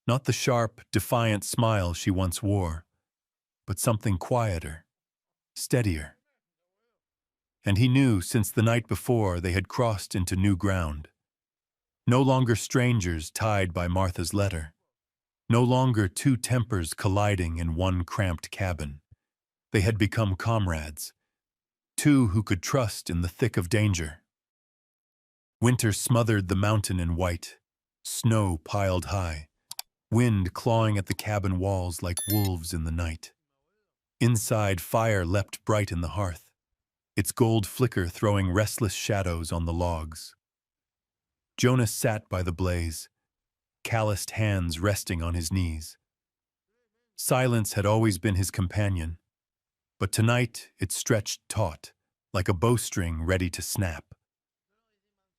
Not the sharp, defiant smile she once wore, but something quieter, steadier. And he knew since the night before they had crossed into new ground. No longer strangers tied by Martha's letter. No longer two tempers colliding in one cramped cabin. They had become comrades, two who could trust in the thick of danger. Winter smothered the mountain in white, snow piled high, wind clawing at the cabin walls like wolves in the night. Inside, fire leapt bright in the hearth, its gold flicker throwing restless shadows on the logs. Jonas sat by the blaze, calloused hands resting on his knees. Silence had always been his companion, but tonight it stretched taut, like a bowstring ready to snap.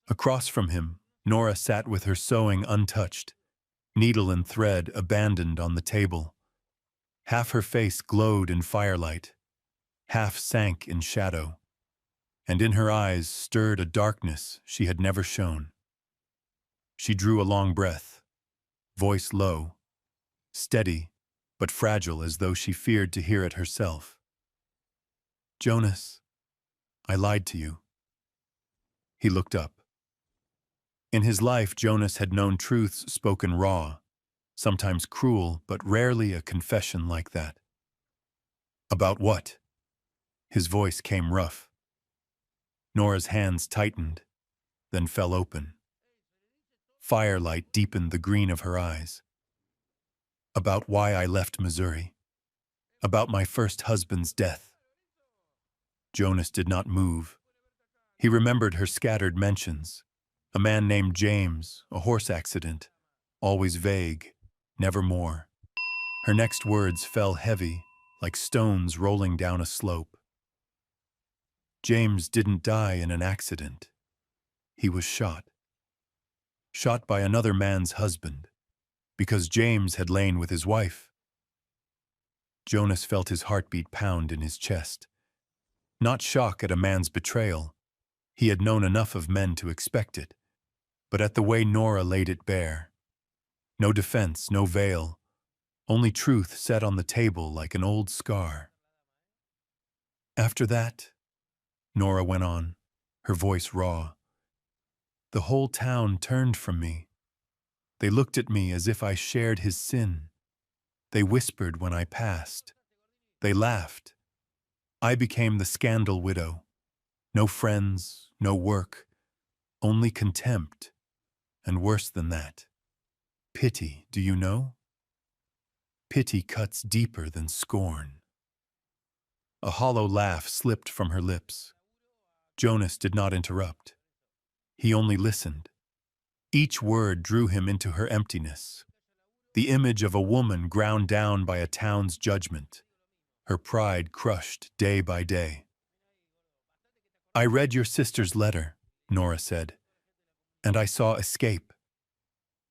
Across from him, Nora sat with her sewing untouched, needle and thread abandoned on the table. Half her face glowed in firelight, half sank in shadow, and in her eyes stirred a darkness she had never shown. She drew a long breath, voice low, steady, but fragile as though she feared to hear it herself. "Jonas, I lied to you." He looked up. In his life, Jonas had known truths spoken raw, sometimes cruel, but rarely a confession like that. "About what?" His voice came rough. Nora's hands tightened, then fell open. Firelight deepened the green of her eyes. "About why I left Missouri. About my first husband's death." Jonas did not move. He remembered her scattered mentions. A man named James, a horse accident, always vague, never more. Her next words fell heavy, like stones rolling down a slope. James didn't die in an accident. He was shot. Shot by another man's husband, because James had lain with his wife. Jonas felt his heartbeat pound in his chest. Not shock at a man's betrayal. He had known enough of men to expect it. But at the way Nora laid it bare. No defense, no veil, only truth set on the table like an old scar. "After that," Nora went on, her voice raw, "the whole town turned from me. They looked at me as if I shared his sin. They whispered when I passed. They laughed. I became the scandal widow. No friends, no work, only contempt. And worse than that, pity, do you know? Pity cuts deeper than scorn." A hollow laugh slipped from her lips. Jonas did not interrupt. He only listened. Each word drew him into her emptiness. The image of a woman ground down by a town's judgment, her pride crushed day by day. "I read your sister's letter," Nora said, "and I saw escape.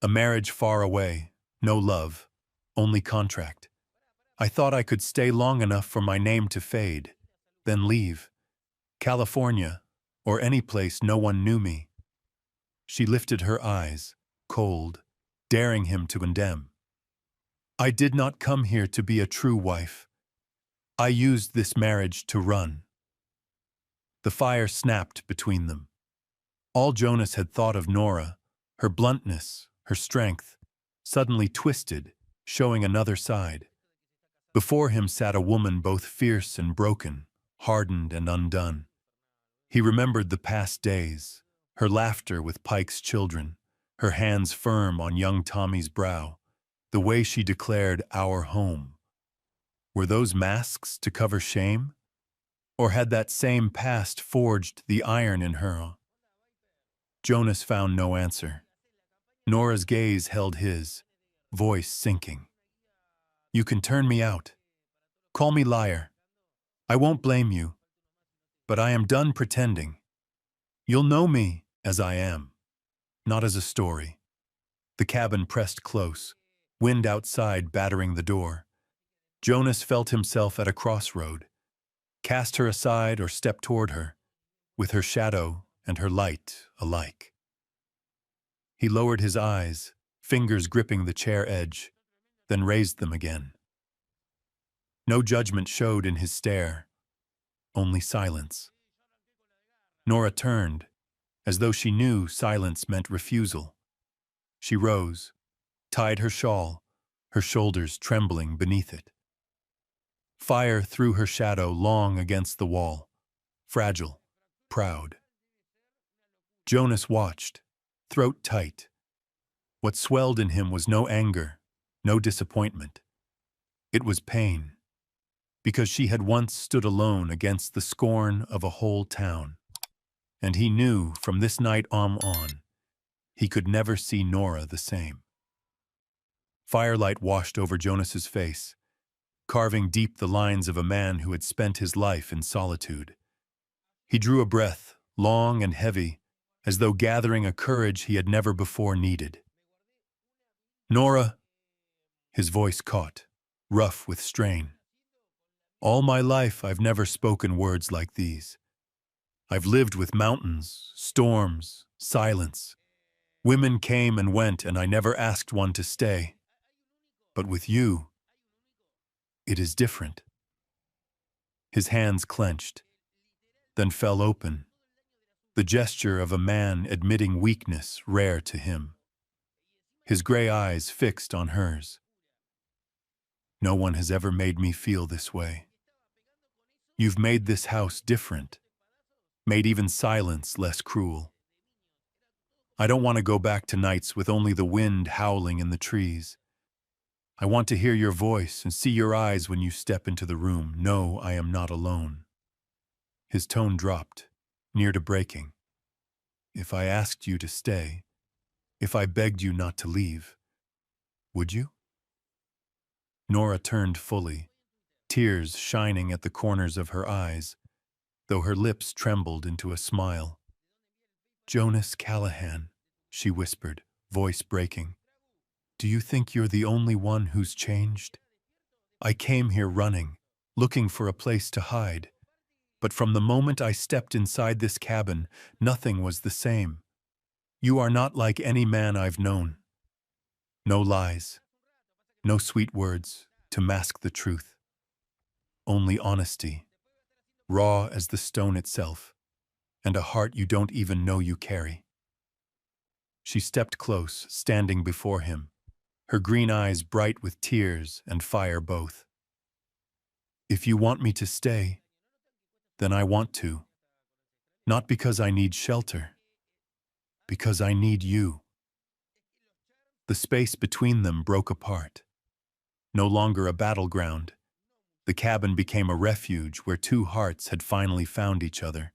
A marriage far away, no love, only contract. I thought I could stay long enough for my name to fade, then leave. California, or any place no one knew me." She lifted her eyes, cold, daring him to condemn. "I did not come here to be a true wife. I used this marriage to run." The fire snapped between them. All Jonas had thought of Nora, her bluntness, her strength, suddenly twisted, showing another side. Before him sat a woman both fierce and broken, hardened and undone. He remembered the past days, her laughter with Pike's children, her hands firm on young Tommy's brow, the way she declared our home. Were those masks to cover shame? Or had that same past forged the iron in her? Jonas found no answer. Nora's gaze held his, voice sinking. You can turn me out. Call me liar. I won't blame you. But I am done pretending. You'll know me as I am, not as a story. The cabin pressed close, wind outside battering the door. Jonas felt himself at a crossroad. Cast her aside or step toward her, with her shadow and her light alike. He lowered his eyes, fingers gripping the chair edge, then raised them again. No judgment showed in his stare, only silence. Nora turned, as though she knew silence meant refusal. She rose, tied her shawl, her shoulders trembling beneath it. Fire threw her shadow long against the wall, fragile, proud. Jonas watched, throat tight. What swelled in him was no anger, no disappointment. It was pain, because she had once stood alone against the scorn of a whole town. And he knew from this night on, he could never see Nora the same. Firelight washed over Jonas's face, carving deep the lines of a man who had spent his life in solitude. He drew a breath, long and heavy, as though gathering a courage he had never before needed. Nora, his voice caught, rough with strain. All my life I've never spoken words like these. I've lived with mountains, storms, silence. Women came and went, and I never asked one to stay. But with you, it is different. His hands clenched, then fell open, the gesture of a man admitting weakness rare to him. His gray eyes fixed on hers. No one has ever made me feel this way. You've made this house different, made even silence less cruel. I don't want to go back to nights with only the wind howling in the trees. I want to hear your voice and see your eyes when you step into the room. No, I am not alone. His tone dropped, near to breaking. If I asked you to stay, if I begged you not to leave, would you? Nora turned fully, tears shining at the corners of her eyes, though her lips trembled into a smile. Jonas Callahan, she whispered, voice breaking. Do you think you're the only one who's changed? I came here running, looking for a place to hide. But from the moment I stepped inside this cabin, nothing was the same. You are not like any man I've known. No lies, no sweet words to mask the truth. Only honesty, raw as the stone itself, and a heart you don't even know you carry. She stepped close, standing before him, her green eyes bright with tears and fire both. If you want me to stay, then I want to. Not because I need shelter, because I need you. The space between them broke apart. No longer a battleground, the cabin became a refuge where two hearts had finally found each other.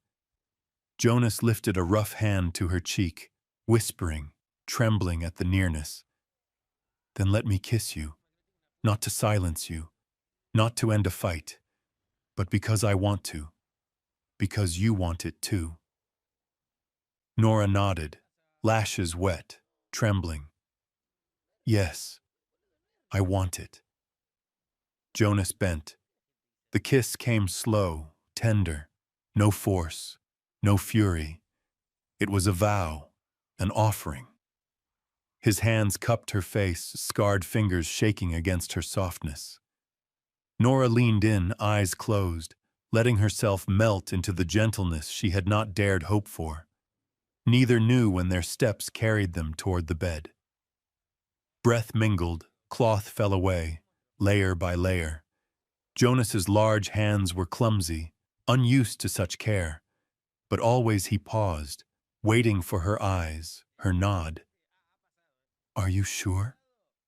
Jonas lifted a rough hand to her cheek, whispering, trembling at the nearness. Then let me kiss you, not to silence you, not to end a fight, but because I want to, because you want it too. Nora nodded, lashes wet, trembling. Yes, I want it. Jonas bent. The kiss came slow, tender, no force, no fury. It was a vow, an offering. His hands cupped her face, scarred fingers shaking against her softness. Nora leaned in, eyes closed, letting herself melt into the gentleness she had not dared hope for. Neither knew when their steps carried them toward the bed. Breath mingled, cloth fell away, layer by layer. Jonas's large hands were clumsy, unused to such care, but always he paused, waiting for her eyes, her nod. "Are you sure?"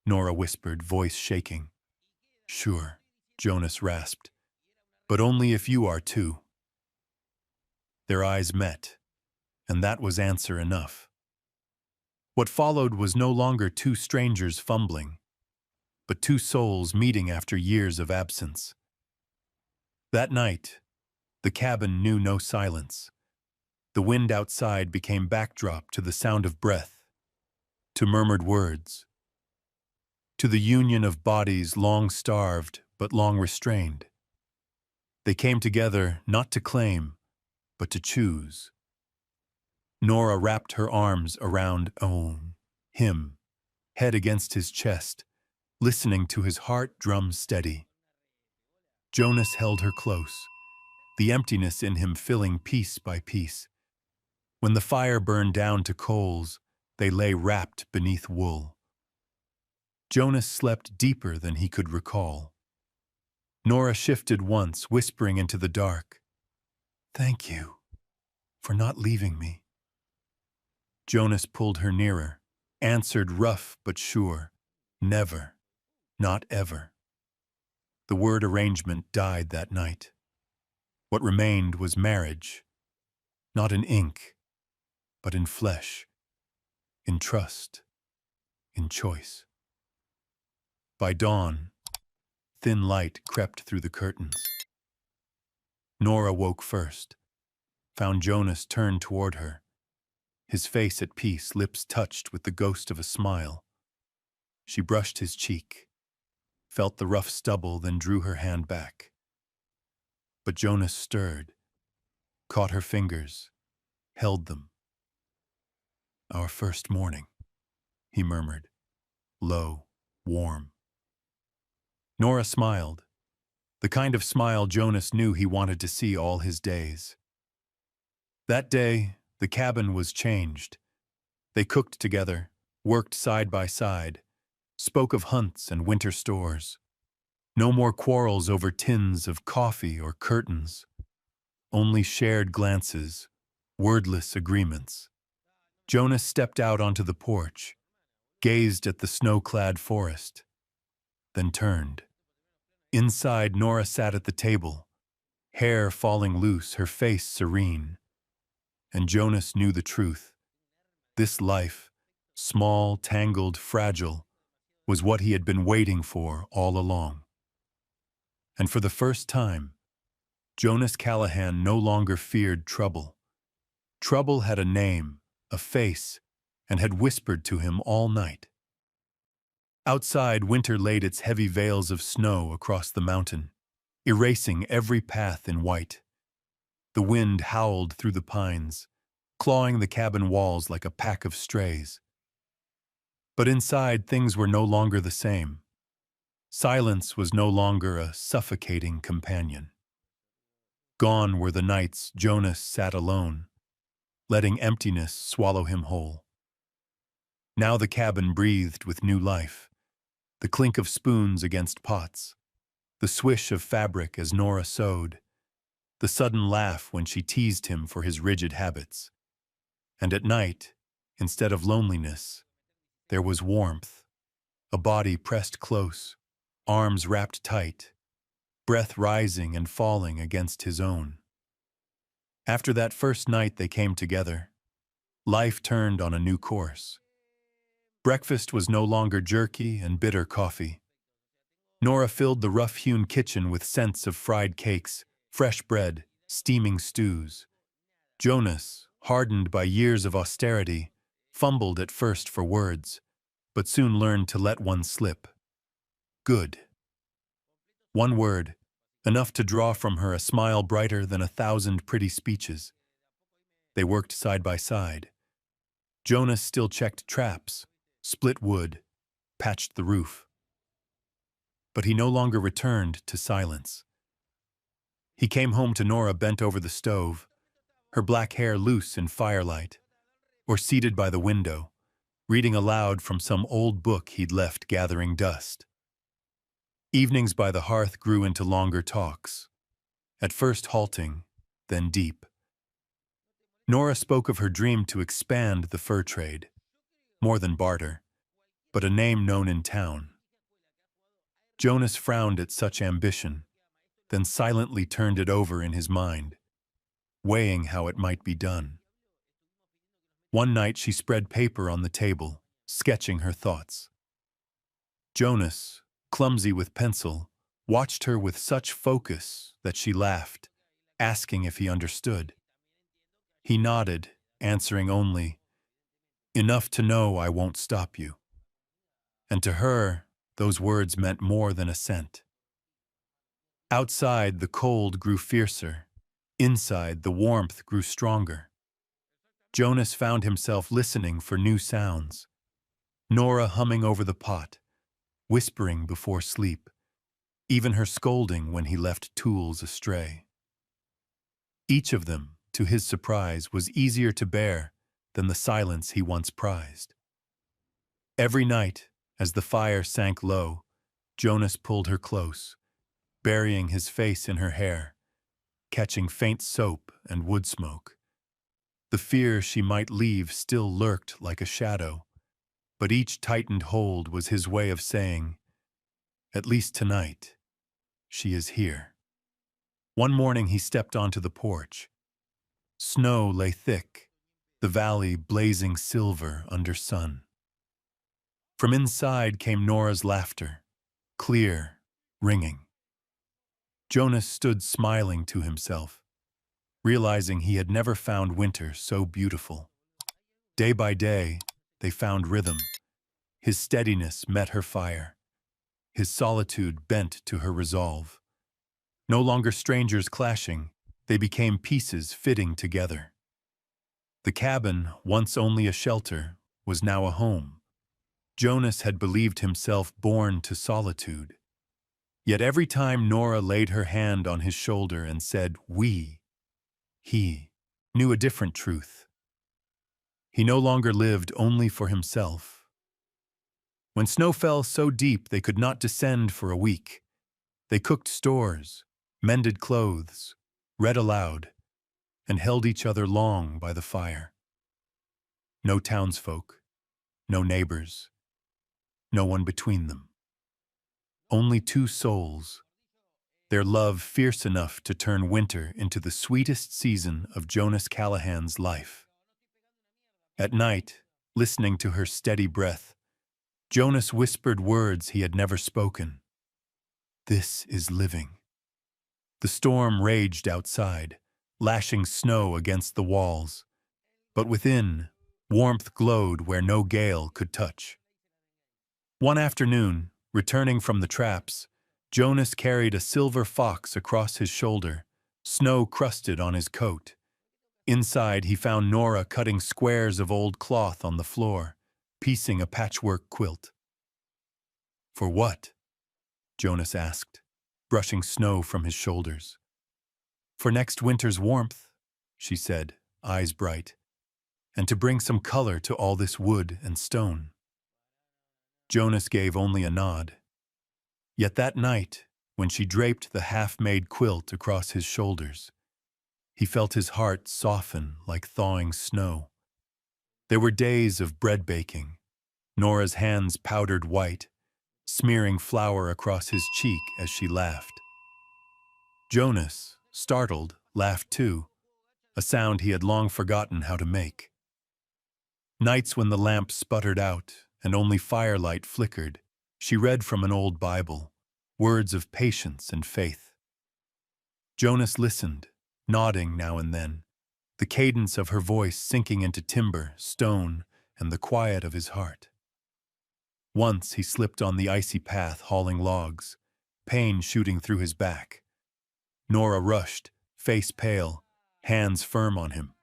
Nora whispered, voice shaking. "Sure," Jonas rasped, "but only if you are too." Their eyes met, and that was answer enough. What followed was no longer two strangers fumbling, but two souls meeting after years of absence. That night, the cabin knew no silence. The wind outside became backdrop to the sound of breath, to murmured words, to the union of bodies long starved but long restrained. They came together not to claim, but to choose. Nora wrapped her arms around him, head against his chest, listening to his heart drum steady. Jonas held her close, the emptiness in him filling piece by piece. When the fire burned down to coals, they lay wrapped beneath wool. Jonas slept deeper than he could recall. Nora shifted once, whispering into the dark, "Thank you for not leaving me." Jonas pulled her nearer, answered rough but sure, "Never, not ever." The word arrangement died that night. What remained was marriage, not in ink, but in flesh, in trust, in choice. By dawn, thin light crept through the curtains. Nora woke first, found Jonas turned toward her, his face at peace, lips touched with the ghost of a smile. She brushed his cheek, felt the rough stubble, then drew her hand back. But Jonas stirred, caught her fingers, held them. "Our first morning," he murmured, low, warm. Nora smiled, the kind of smile Jonas knew he wanted to see all his days. That day, the cabin was changed. They cooked together, worked side by side, spoke of hunts and winter stores. No more quarrels over tins of coffee or curtains. Only shared glances, wordless agreements. Jonas stepped out onto the porch, gazed at the snow-clad forest, then turned. Inside, Nora sat at the table, hair falling loose, her face serene. And Jonas knew the truth. This life, small, tangled, fragile, was what he had been waiting for all along. And for the first time, Jonas Callahan no longer feared trouble. Trouble had a name, a face, and had whispered to him all night. Outside, winter laid its heavy veils of snow across the mountain, erasing every path in white. The wind howled through the pines, clawing the cabin walls like a pack of strays. But inside, things were no longer the same. Silence was no longer a suffocating companion. Gone were the nights Jonas sat alone, letting emptiness swallow him whole. Now the cabin breathed with new life, the clink of spoons against pots, the swish of fabric as Nora sewed, the sudden laugh when she teased him for his rigid habits. And at night, instead of loneliness, there was warmth, a body pressed close, arms wrapped tight, breath rising and falling against his own. After that first night they came together, life turned on a new course. Breakfast was no longer jerky and bitter coffee. Nora filled the rough-hewn kitchen with scents of fried cakes, fresh bread, steaming stews. Jonas, hardened by years of austerity, fumbled at first for words, but soon learned to let one slip. Good. One word, enough to draw from her a smile brighter than 1,000 pretty speeches. They worked side by side. Jonas still checked traps, split wood, patched the roof. But he no longer returned to silence. He came home to Nora bent over the stove, her black hair loose in firelight, or seated by the window, reading aloud from some old book he'd left gathering dust. Evenings by the hearth grew into longer talks, at first halting, then deep. Nora spoke of her dream to expand the fur trade, more than barter, but a name known in town. Jonas frowned at such ambition, then silently turned it over in his mind, weighing how it might be done. One night she spread paper on the table, sketching her thoughts. Jonas, clumsy with pencil, watched her with such focus that she laughed, asking if he understood. He nodded, answering only, "Enough to know I won't stop you." And to her, those words meant more than assent. Outside, the cold grew fiercer. Inside, the warmth grew stronger. Jonas found himself listening for new sounds. Nora humming over the pot, whispering before sleep, even her scolding when he left tools astray. Each of them, to his surprise, was easier to bear than the silence he once prized. Every night, as the fire sank low, Jonas pulled her close, burying his face in her hair, catching faint soap and wood smoke. The fear she might leave still lurked like a shadow, but each tightened hold was his way of saying, "At least tonight, she is here." One morning he stepped onto the porch. Snow lay thick, the valley blazing silver under sun. From inside came Nora's laughter, clear, ringing. Jonas stood smiling to himself, realizing he had never found winter so beautiful. Day by day, they found rhythm. His steadiness met her fire. His solitude bent to her resolve. No longer strangers clashing, they became pieces fitting together. The cabin, once only a shelter, was now a home. Jonas had believed himself born to solitude. Yet every time Nora laid her hand on his shoulder and said, "We," he knew a different truth. He no longer lived only for himself. When snow fell so deep they could not descend for a week, they cooked stores, mended clothes, read aloud, and held each other long by the fire. No townsfolk, no neighbors, no one between them. Only two souls, their love fierce enough to turn winter into the sweetest season of Jonas Callahan's life. At night, listening to her steady breath, Jonas whispered words he had never spoken. "This is living." The storm raged outside, lashing snow against the walls, but within, warmth glowed where no gale could touch. One afternoon, returning from the traps, Jonas carried a silver fox across his shoulder, snow crusted on his coat. Inside, he found Nora cutting squares of old cloth on the floor, piecing a patchwork quilt. "For what?" Jonas asked, brushing snow from his shoulders. "For next winter's warmth," she said, eyes bright, "and to bring some color to all this wood and stone." Jonas gave only a nod. Yet that night, when she draped the half-made quilt across his shoulders, he felt his heart soften like thawing snow. There were days of bread baking, Nora's hands powdered white, smearing flour across his cheek as she laughed. Jonas, startled, laughed too, a sound he had long forgotten how to make. Nights when the lamp sputtered out and only firelight flickered, she read from an old Bible, words of patience and faith. Jonas listened, nodding now and then, the cadence of her voice sinking into timber, stone, and the quiet of his heart. Once he slipped on the icy path hauling logs, pain shooting through his back. Nora rushed, face pale, hands firm on him.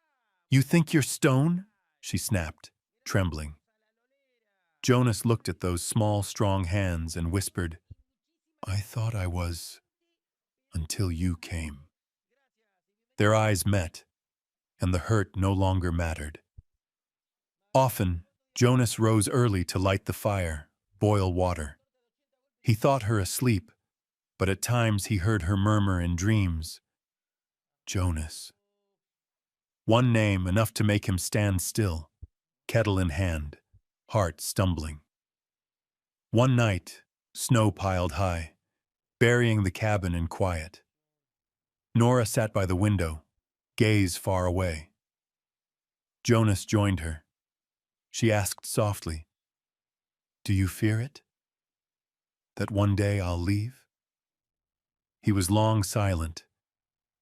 "You think you're stone?" she snapped, trembling. Jonas looked at those small, strong hands and whispered, "I thought I was, until you came." Their eyes met, and the hurt no longer mattered. Often, Jonas rose early to light the fire, boil water. He thought her asleep, but at times he heard her murmur in dreams, Jonas. One name enough to make him stand still, kettle in hand, heart stumbling. One night, snow piled high, burying the cabin in quiet. Nora sat by the window, gaze far away. Jonas joined her. She asked softly, "Do you fear it? That one day I'll leave?" He was long silent.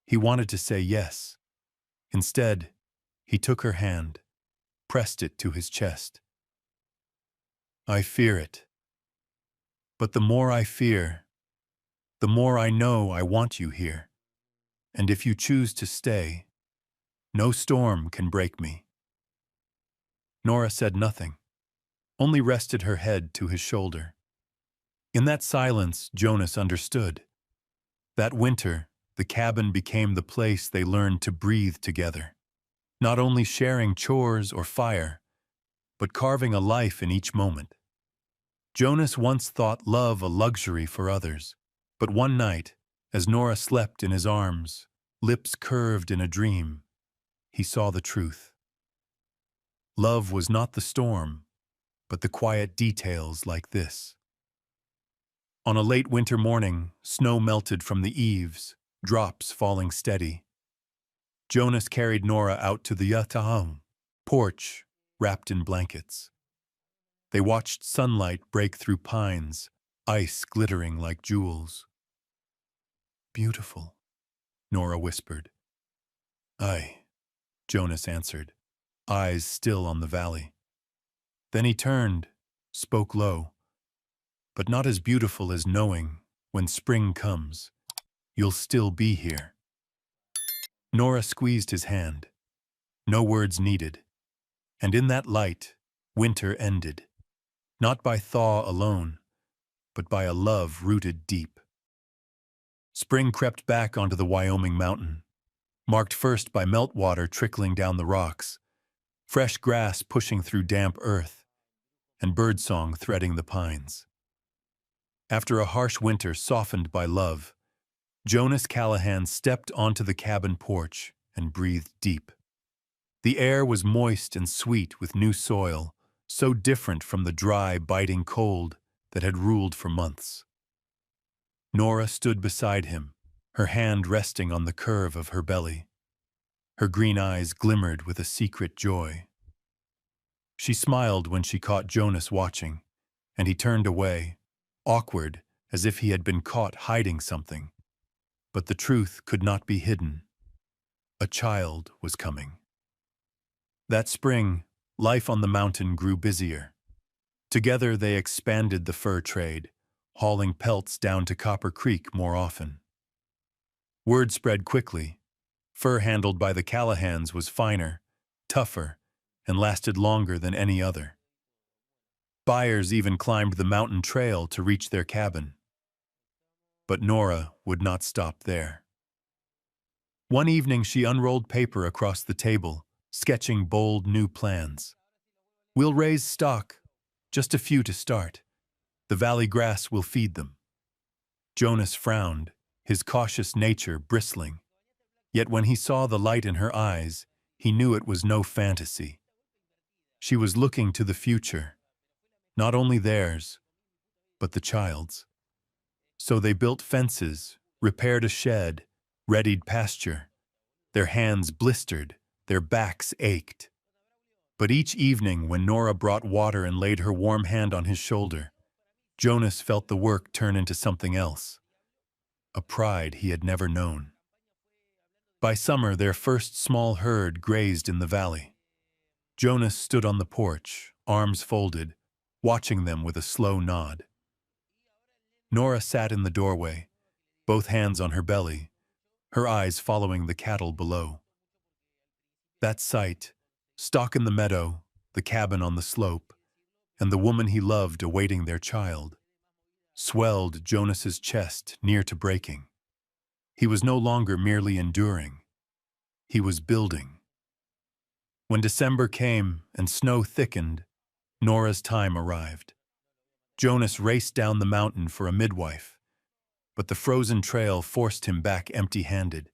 He wanted to say yes. Instead, he took her hand, pressed it to his chest. "I fear it. But the more I fear, the more I know I want you here. And if you choose to stay, no storm can break me." Nora said nothing, only rested her head to his shoulder. In that silence, Jonas understood. That winter, the cabin became the place they learned to breathe together, not only sharing chores or fire, but carving a life in each moment. Jonas once thought love a luxury for others, but one night, as Nora slept in his arms, lips curved in a dream, he saw the truth. Love was not the storm, but the quiet details like this. On a late winter morning, snow melted from the eaves, drops falling steady. Jonas carried Nora out to the yatahang porch, wrapped in blankets. They watched sunlight break through pines, ice glittering like jewels. "Beautiful," Nora whispered. "Aye," Jonas answered, eyes still on the valley. Then he turned, spoke low, "But not as beautiful as knowing, when spring comes, you'll still be here." Nora squeezed his hand. No words needed. And in that light, winter ended. Not by thaw alone, but by a love rooted deep. Spring crept back onto the Wyoming mountain, marked first by meltwater trickling down the rocks, fresh grass pushing through damp earth, and birdsong threading the pines. After a harsh winter softened by love, Jonas Callahan stepped onto the cabin porch and breathed deep. The air was moist and sweet with new soil, so different from the dry, biting cold that had ruled for months. Nora stood beside him, her hand resting on the curve of her belly. Her green eyes glimmered with a secret joy. She smiled when she caught Jonas watching, and he turned away, awkward as if he had been caught hiding something. But the truth could not be hidden. A child was coming. That spring, life on the mountain grew busier. Together they expanded the fur trade, hauling pelts down to Copper Creek more often. Word spread quickly. Fur handled by the Callahans was finer, tougher, and lasted longer than any other. Buyers even climbed the mountain trail to reach their cabin. But Nora would not stop there. One evening she unrolled paper across the table, sketching bold new plans. "We'll raise stock, just a few to start. The valley grass will feed them." Jonas frowned, his cautious nature bristling. Yet when he saw the light in her eyes, he knew it was no fantasy. She was looking to the future, not only theirs, but the child's. So they built fences, repaired a shed, readied pasture. Their hands blistered, their backs ached. But each evening when Nora brought water and laid her warm hand on his shoulder, Jonas felt the work turn into something else, a pride he had never known. By summer, their first small herd grazed in the valley. Jonas stood on the porch, arms folded, watching them with a slow nod. Nora sat in the doorway, both hands on her belly, her eyes following the cattle below. That sight, stock in the meadow, the cabin on the slope, and the woman he loved awaiting their child, swelled Jonas's chest near to breaking. He was no longer merely enduring. He was building. When December came and snow thickened, Nora's time arrived. Jonas raced down the mountain for a midwife, but the frozen trail forced him back empty-handed.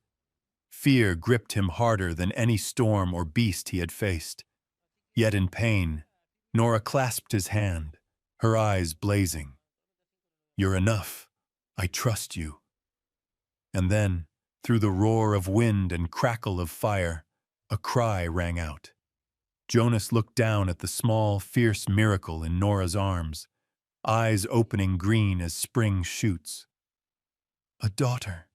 Fear gripped him harder than any storm or beast he had faced. Yet in pain, Nora clasped his hand, her eyes blazing. "You're enough. I trust you." And then, through the roar of wind and crackle of fire, a cry rang out. Jonas looked down at the small, fierce miracle in Nora's arms, eyes opening green as spring shoots. "A daughter,"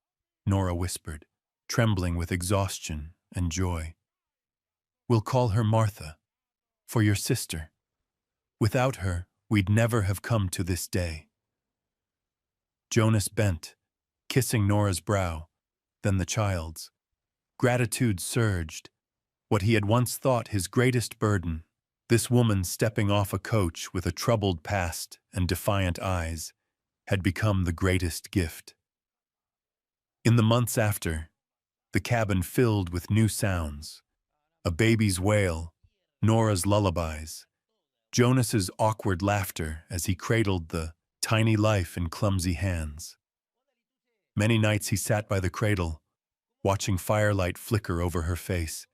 Nora whispered, trembling with exhaustion and joy. "We'll call her Martha, for your sister. Without her, we'd never have come to this day." Jonas bent, kissing Nora's brow, then the child's. Gratitude surged. What he had once thought his greatest burden, this woman stepping off a coach with a troubled past and defiant eyes, had become the greatest gift. In the months after, the cabin filled with new sounds. A baby's wail, Nora's lullabies, Jonas's awkward laughter as he cradled the tiny life in clumsy hands. Many nights he sat by the cradle, watching firelight flicker over her face,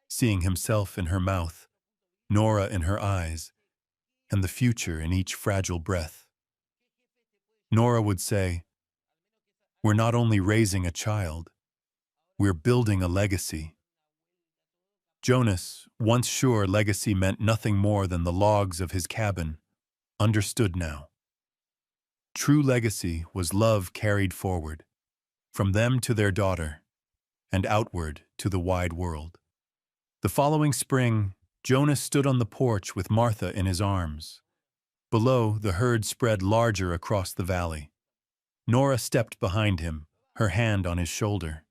seeing himself in her mouth, Nora in her eyes, and the future in each fragile breath. Nora would say, "We're not only raising a child, we're building a legacy." Jonas, once sure legacy meant nothing more than the logs of his cabin, understood now. True legacy was love carried forward, from them to their daughter, and outward to the wide world. The following spring, Jonas stood on the porch with Martha in his arms. Below, the herd spread larger across the valley. Nora stepped behind him, her hand on his shoulder.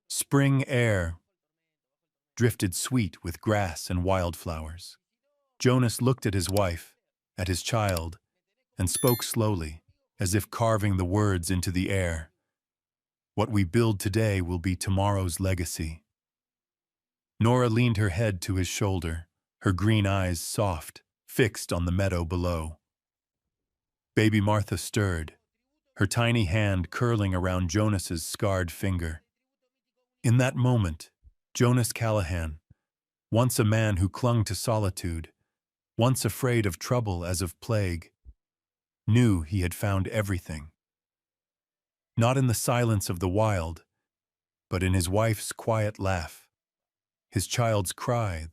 Spring air drifted sweet with grass and wildflowers. Jonas looked at his wife, at his child, and spoke slowly, as if carving the words into the air. "What we build today will be tomorrow's legacy." Nora leaned her head to his shoulder, her green eyes soft, fixed on the meadow below. Baby Martha stirred, her tiny hand curling around Jonas's scarred finger. In that moment, Jonas Callahan, once a man who clung to solitude, once afraid of trouble as of plague, knew he had found everything. Not in the silence of the wild, but in his wife's quiet laugh, his child's cry,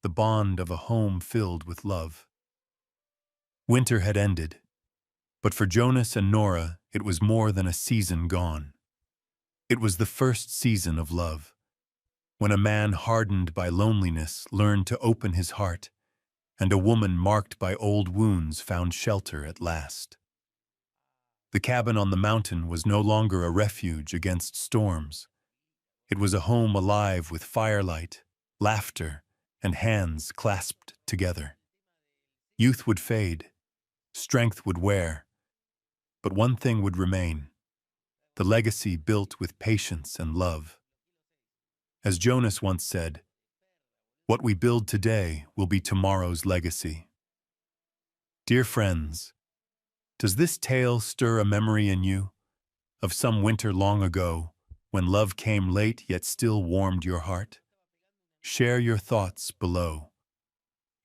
the bond of a home filled with love. Winter had ended, but for Jonas and Nora it was more than a season gone. It was the first season of love, when a man hardened by loneliness learned to open his heart, and a woman marked by old wounds found shelter at last. The cabin on the mountain was no longer a refuge against storms. It was a home alive with firelight, laughter, and hands clasped together. Youth would fade, strength would wear, but one thing would remain: the legacy built with patience and love. As Jonas once said, "What we build today will be tomorrow's legacy." Dear friends, does this tale stir a memory in you of some winter long ago when love came late yet still warmed your heart? Share your thoughts below.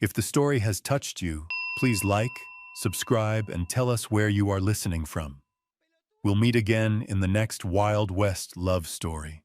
If the story has touched you, please like, subscribe, and tell us where you are listening from. We'll meet again in the next Wild West love story.